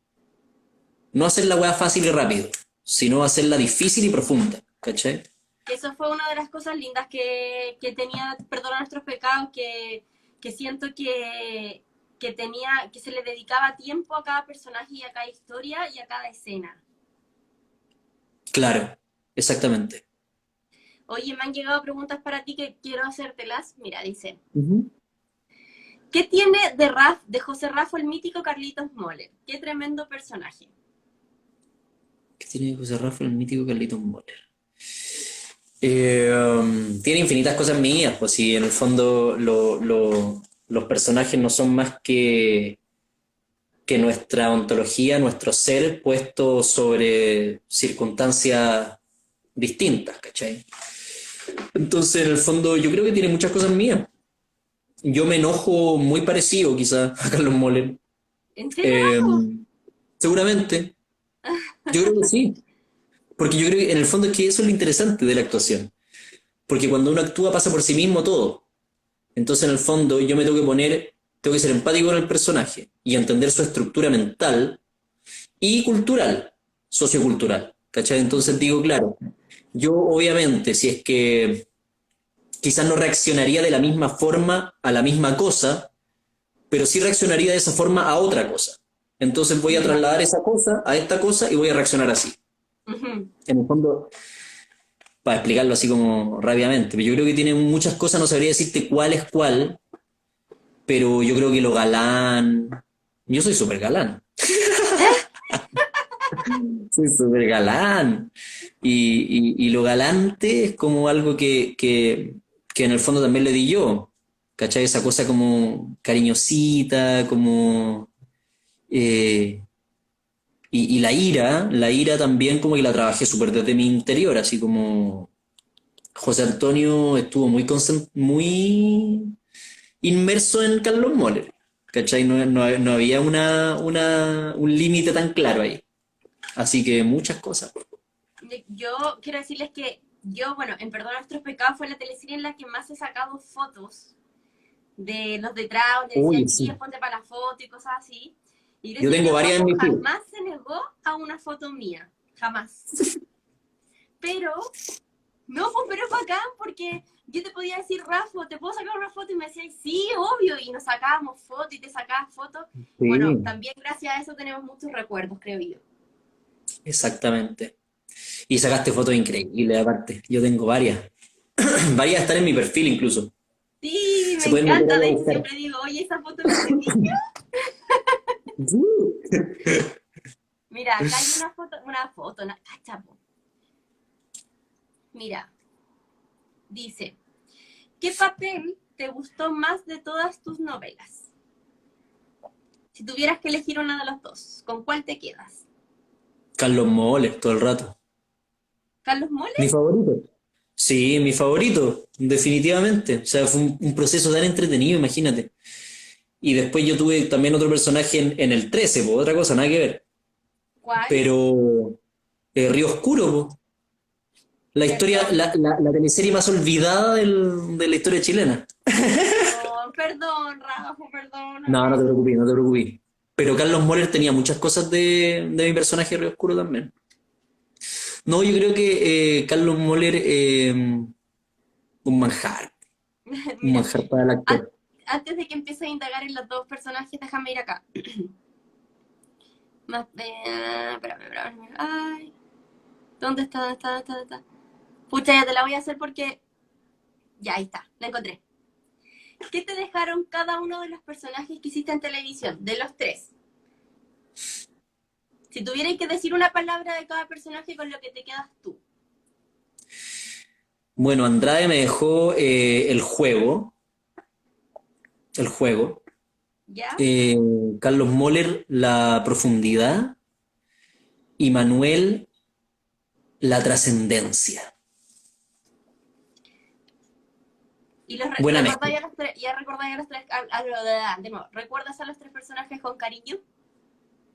Speaker 2: no hacer la weá fácil y rápido, sino hacerla difícil y profunda, ¿cachai?
Speaker 1: Eso fue una de las cosas lindas que tenía Perdona nuestros pecados, que siento que tenía, que se le dedicaba tiempo a cada personaje y a cada historia y a cada escena.
Speaker 2: Claro, exactamente.
Speaker 1: Oye, me han llegado preguntas para ti que quiero hacértelas. Mira, dice,
Speaker 2: Ujú.
Speaker 1: ¿qué tiene de José Rafa el mítico Carlitos Moller? Qué tremendo personaje.
Speaker 2: ¿Qué tiene José Rafael, el mítico Carlitos Moller? Tiene infinitas cosas mías, pues sí, en el fondo los personajes no son más que nuestra ontología, nuestro ser puesto sobre circunstancias distintas, ¿cachai? Entonces, en el fondo, yo creo que tiene muchas cosas mías. Yo me enojo muy parecido, quizás, a Carlos Moller.
Speaker 1: ¿En serio?
Speaker 2: Eh, Seguramente. Yo creo que sí. Porque yo creo que en el fondo es que eso es lo interesante de la actuación. Porque cuando uno actúa pasa por sí mismo todo. Entonces, en el fondo, yo me tengo que poner, tengo que ser empático con el personaje y entender su estructura mental y cultural, sociocultural. ¿Cachai? Entonces digo, claro, yo obviamente, si es que quizás no reaccionaría de la misma forma a la misma cosa, pero sí reaccionaría de esa forma a otra cosa. Entonces voy a
Speaker 1: Ya.
Speaker 2: trasladar esa cosa a esta cosa y voy a reaccionar así.
Speaker 1: Ujú.
Speaker 2: En el fondo, para explicarlo así como rápidamente, pero yo creo que tiene muchas cosas, no sabría decirte cuál es cuál, pero yo creo que lo galán, yo soy súper galán, soy súper galán, y lo galante es como algo que en el fondo también le di yo, ¿cachai? Esa cosa como cariñosita, como... eh, y la ira también como que la trabajé súper desde mi interior, así como José Antonio estuvo muy inmerso en Carlos Moller, ¿cachai? No había un límite tan claro ahí. Así que muchas cosas.
Speaker 1: Yo quiero decirles que yo, bueno, en Perdón a Nuestros Pecados fue la teleserie en la que más he sacado fotos de los detrás, donde decía,
Speaker 2: Uy,
Speaker 1: chiquillos,
Speaker 2: sí.
Speaker 1: ponte para la foto y cosas así. Y
Speaker 2: Yo
Speaker 1: Grecia
Speaker 2: tengo varias en
Speaker 1: Guión
Speaker 2: mi feed.
Speaker 1: jamás se negó a una foto mía. Jamás. Pero, no, pues, pero es bacán porque yo te podía decir, Rafa, ¿te puedo sacar una foto? Y me decías, sí, obvio. Y nos sacábamos fotos y te sacabas fotos. Bueno,
Speaker 2: Sí,
Speaker 1: también gracias a eso tenemos muchos recuerdos, creo yo.
Speaker 2: exactamente. Y sacaste fotos increíbles aparte. Yo tengo varias. Varias están en mi perfil incluso.
Speaker 1: Sí, me
Speaker 2: Se pueden meter
Speaker 1: encanta.
Speaker 2: ahí a
Speaker 1: De hecho,
Speaker 2: buscar.
Speaker 1: siempre digo, oye, esa foto no es de mí.
Speaker 2: Sí.
Speaker 1: Mira, acá hay una cachapo. Mira, dice, ¿qué papel te gustó más de todas tus novelas? Si tuvieras que elegir una de los dos, ¿con cuál te quedas?
Speaker 2: Carlos Moles todo el rato.
Speaker 1: ¿Carlos
Speaker 2: Mi
Speaker 1: Moles?
Speaker 2: favorito. Sí, mi favorito, definitivamente. O sea, fue un proceso tan entretenido, imagínate. Y después yo tuve también otro personaje en el 13, po, otra cosa, nada que ver.
Speaker 1: ¿Cuál?
Speaker 2: Pero Río Oscuro, po. La historia,
Speaker 1: Perdón,
Speaker 2: la teleserie más olvidada de la historia chilena.
Speaker 1: perdón, Rafa,
Speaker 2: No, no
Speaker 1: perdóname.
Speaker 2: te preocupes, no te preocupes. Pero Carlos Moller tenía muchas cosas de mi personaje Río Oscuro también. No, yo creo que Carlos Moller, un manjar. Un
Speaker 1: Mira,
Speaker 2: manjar para el
Speaker 1: an-
Speaker 2: actor.
Speaker 1: antes de que empieces a indagar en los dos personajes, déjame ir acá. Más, espérame. Ay, ¿dónde está? ¿Dónde está? ¿Dónde está? Pucha, ya te la voy a hacer porque... Ya, ahí está, la encontré. ¿Qué te dejaron cada uno de los personajes que hiciste en televisión? De los tres. Si tuvierais que decir una palabra de cada personaje con lo que te quedas tú.
Speaker 2: Bueno, Andrade me dejó el juego.
Speaker 1: ¿Ya?
Speaker 2: Carlos Moller, la profundidad. Y Manuel, la trascendencia.
Speaker 1: Y los
Speaker 2: Buena mezcla.
Speaker 1: recordáis a los tres, ya recordáis a los tres, de nuevo, ¿recuerdas a los tres personajes con cariño?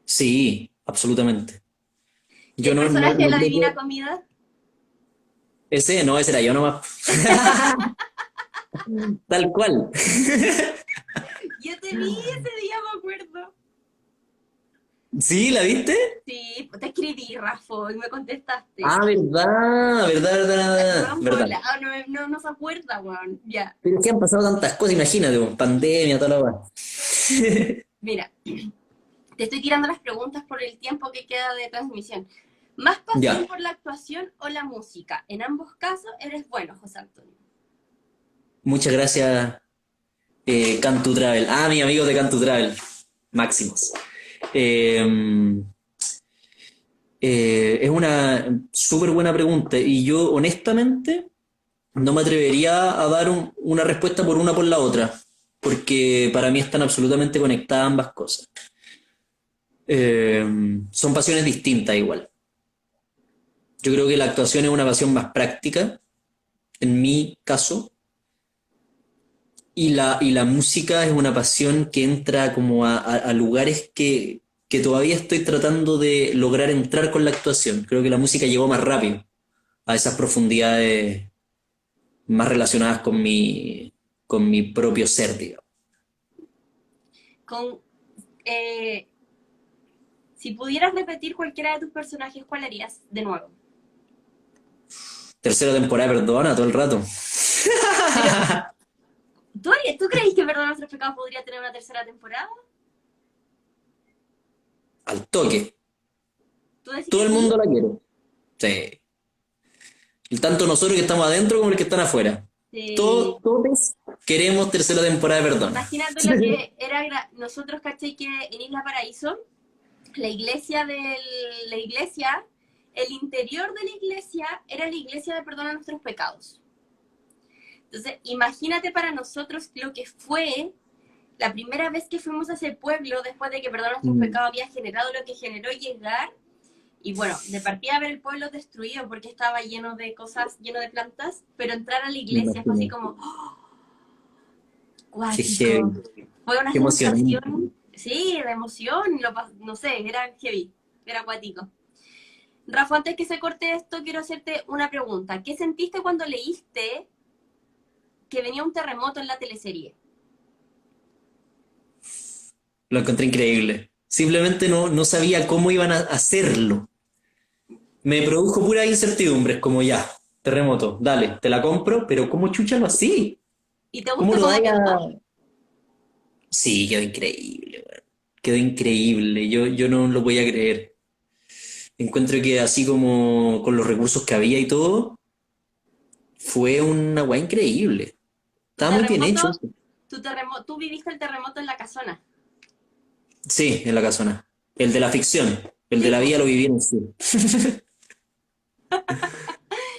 Speaker 2: Sí, absolutamente.
Speaker 1: ¿Y
Speaker 2: Yo
Speaker 1: el personaje de
Speaker 2: no
Speaker 1: la
Speaker 2: creo
Speaker 1: Divina
Speaker 2: que...
Speaker 1: Comida?
Speaker 2: Ese era yo nomás. Tal cual.
Speaker 1: Yo te vi ese día, me acuerdo.
Speaker 2: ¿Sí? ¿La viste?
Speaker 1: Sí, te escribí, Rafa, y me contestaste.
Speaker 2: Ah, verdad, verdad, verdad,
Speaker 1: Weón
Speaker 2: verdad.
Speaker 1: volado, no se acuerda, weón. Ya.
Speaker 2: Pero es que han pasado tantas cosas, imagínate, con pandemia, toda la weá.
Speaker 1: Mira, te estoy tirando las preguntas por el tiempo que queda de transmisión. ¿Más pasión
Speaker 2: Ya,
Speaker 1: por la actuación o la música? En ambos casos eres bueno, José Antonio.
Speaker 2: muchas gracias, Cantu Travel. Ah, mi amigo de Cantu Travel, Máximos. Eh, es una súper buena pregunta y yo honestamente no me atrevería a dar una respuesta por una por la otra, porque para mí están absolutamente conectadas ambas cosas. Eh, Son pasiones distintas igual. Yo creo que la actuación es una pasión más práctica, en mi caso, y la música es una pasión que entra como a lugares que todavía estoy tratando de lograr entrar con la actuación. Creo que la música llegó más rápido a esas profundidades más relacionadas con mi propio ser, digamos.
Speaker 1: Con, eh, si pudieras repetir cualquiera de tus personajes, ¿cuál harías de nuevo?
Speaker 2: Tercera temporada, perdona, todo el rato.
Speaker 1: Pero, ¿tú crees que Perdón Nuestros Pecados podría tener una tercera temporada?
Speaker 2: Al toque.
Speaker 1: ¿Tú decís
Speaker 2: Todo
Speaker 1: que
Speaker 2: el
Speaker 1: sí?
Speaker 2: mundo la quiere. Sí. Y tanto nosotros que estamos adentro como los que están afuera.
Speaker 1: Sí.
Speaker 2: Todos queremos tercera temporada de Perdona.
Speaker 1: Imagínate lo que era nosotros, ¿cachai? Que en Isla Paraíso, la iglesia, el interior de la iglesia era la iglesia de Perdón a Nuestros Pecados. Entonces, imagínate para nosotros lo que fue la primera vez que fuimos a ese pueblo después de que Perdón a Nuestros Pecados había generado lo que generó llegar. Y bueno, de partida a ver el pueblo destruido porque estaba lleno de cosas, lleno de plantas, pero entrar a la
Speaker 2: Me
Speaker 1: iglesia fue así
Speaker 2: imagino.
Speaker 1: como, ¡oh!
Speaker 2: Qué
Speaker 1: Cuático.
Speaker 2: heavy,
Speaker 1: Fue una
Speaker 2: qué emocionante.
Speaker 1: sensación, sí, de emoción, no sé, era heavy, era acuático. Rafa, antes que se corte esto, quiero hacerte una pregunta. ¿Qué sentiste cuando leíste que venía un terremoto en la teleserie?
Speaker 2: Lo encontré increíble. Simplemente no sabía cómo iban a hacerlo. Me produjo pura incertidumbre, como ya, terremoto, dale, te la compro, pero ¿cómo chucha lo así?
Speaker 1: ¿Y te
Speaker 2: ¿Cómo
Speaker 1: gustó
Speaker 2: lo
Speaker 1: cómo
Speaker 2: dais
Speaker 1: quedó?
Speaker 2: a...? Sí, quedó increíble, weón. Quedó increíble, yo no lo podía creer. Encuentro que así como con los recursos que había y todo, fue una weá increíble.
Speaker 1: Tu
Speaker 2: Estaba muy bien hecho
Speaker 1: terremoto,
Speaker 2: eso.
Speaker 1: tú viviste el terremoto en la casona.
Speaker 2: Sí, en la casona. El de la ficción, el de
Speaker 1: Sí,
Speaker 2: la
Speaker 1: po.
Speaker 2: vida lo viví en el sur.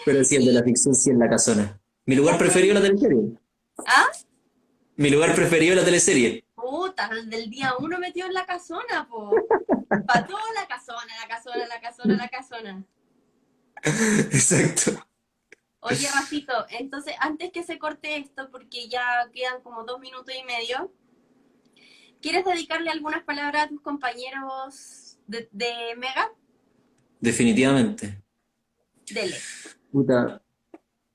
Speaker 2: Pero sí, el de la
Speaker 1: Y,
Speaker 2: ficción sí en la casona. Mi
Speaker 1: y
Speaker 2: lugar
Speaker 1: hace
Speaker 2: preferido es la
Speaker 1: el...
Speaker 2: teleserie.
Speaker 1: ¿Ah?
Speaker 2: Mi lugar preferido es la teleserie.
Speaker 1: Puta, el del día uno metió en la casona, po. Pa' toda la casona, la casona, la casona, la casona.
Speaker 2: Exacto.
Speaker 1: Oye, Rafito, entonces antes que se corte esto, porque ya quedan como 2 minutos y medio, ¿quieres dedicarle algunas palabras a tus compañeros de Mega?
Speaker 2: Definitivamente.
Speaker 1: Dele.
Speaker 2: Puta,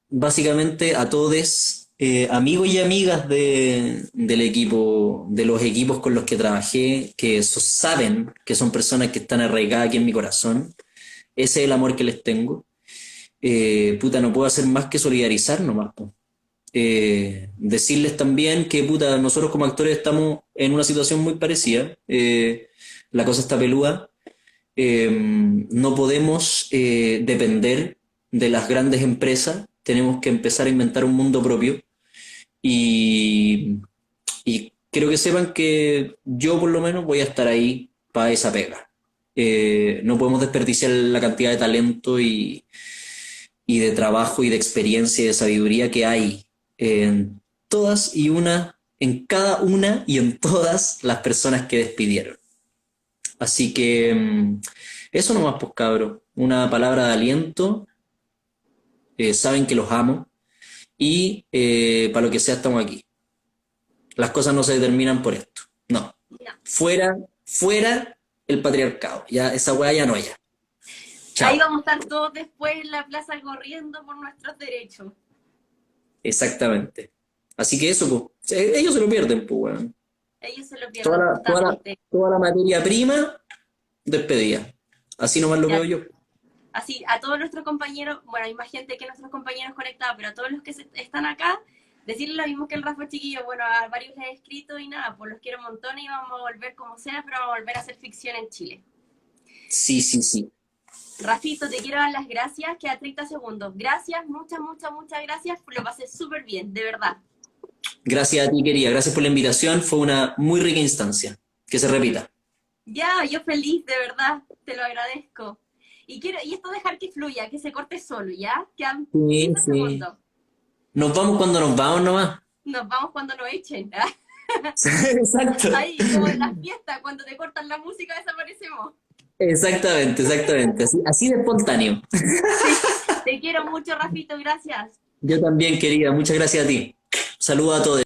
Speaker 2: básicamente a todos, amigos y amigas del equipo, de los equipos con los que trabajé, que saben que son personas que están arraigadas aquí en mi corazón. Ese es el amor que les tengo. Puta, no puedo hacer más que solidarizar nomás, po. Decirles también que, puta, nosotros como actores estamos en una situación muy parecida. La cosa está peluda. No podemos depender de las grandes empresas, tenemos que empezar a inventar un mundo propio y, y quiero que sepan que yo por lo menos voy a estar ahí para esa pega. No podemos desperdiciar la cantidad de talento y de trabajo y de experiencia y de sabiduría que hay en todas y una, en cada una y en todas las personas que despidieron. Así que eso nomás, pues cabro. Una palabra de aliento. Saben que los amo. Y para lo que sea, estamos aquí. Las cosas no se determinan por esto. No.
Speaker 1: No.
Speaker 2: Fuera, fuera el patriarcado. Ya, esa weá ya no hay. Ya.
Speaker 1: Ahí
Speaker 2: Chao.
Speaker 1: vamos a estar todos después en la plaza corriendo por nuestros derechos.
Speaker 2: Exactamente. Así que eso, pues. Ellos se lo pierden, pues, weón.
Speaker 1: Ellos se lo
Speaker 2: Toda
Speaker 1: pierden
Speaker 2: la, toda la,
Speaker 1: justamente.
Speaker 2: toda la materia prima, despedida. Así nomás lo veo
Speaker 1: Ya,
Speaker 2: yo.
Speaker 1: así, a todos nuestros compañeros, bueno, hay más gente que nuestros compañeros conectados, pero a todos los que están acá, decirles lo mismo que el Rafa Chiquillo. Bueno, a varios les he escrito y nada, pues los quiero un montón y vamos a volver como sea, pero vamos a volver a hacer ficción en Chile.
Speaker 2: Sí, sí, sí.
Speaker 1: Rafito, te quiero dar las gracias, queda 30 segundos. Gracias, muchas, muchas, muchas gracias, lo pasé súper bien, de verdad.
Speaker 2: Gracias a ti, querida. Gracias por la invitación. Fue una muy rica instancia. Que se repita.
Speaker 1: Ya, yo feliz, de verdad, te lo agradezco. Y esto dejar que fluya, que se corte solo, ¿ya? Quedan
Speaker 2: Sí,
Speaker 1: 15
Speaker 2: sí.
Speaker 1: segundos.
Speaker 2: Nos vamos cuando nos vamos nomás.
Speaker 1: Nos vamos cuando nos echen.
Speaker 2: Exacto.
Speaker 1: Ahí, como en las fiestas, cuando te cortan la música desaparecemos.
Speaker 2: Exactamente, exactamente. Así de espontáneo.
Speaker 1: Sí, te quiero mucho, Rafito, gracias.
Speaker 2: Yo también, querida. Muchas gracias a ti. Saludos a todos.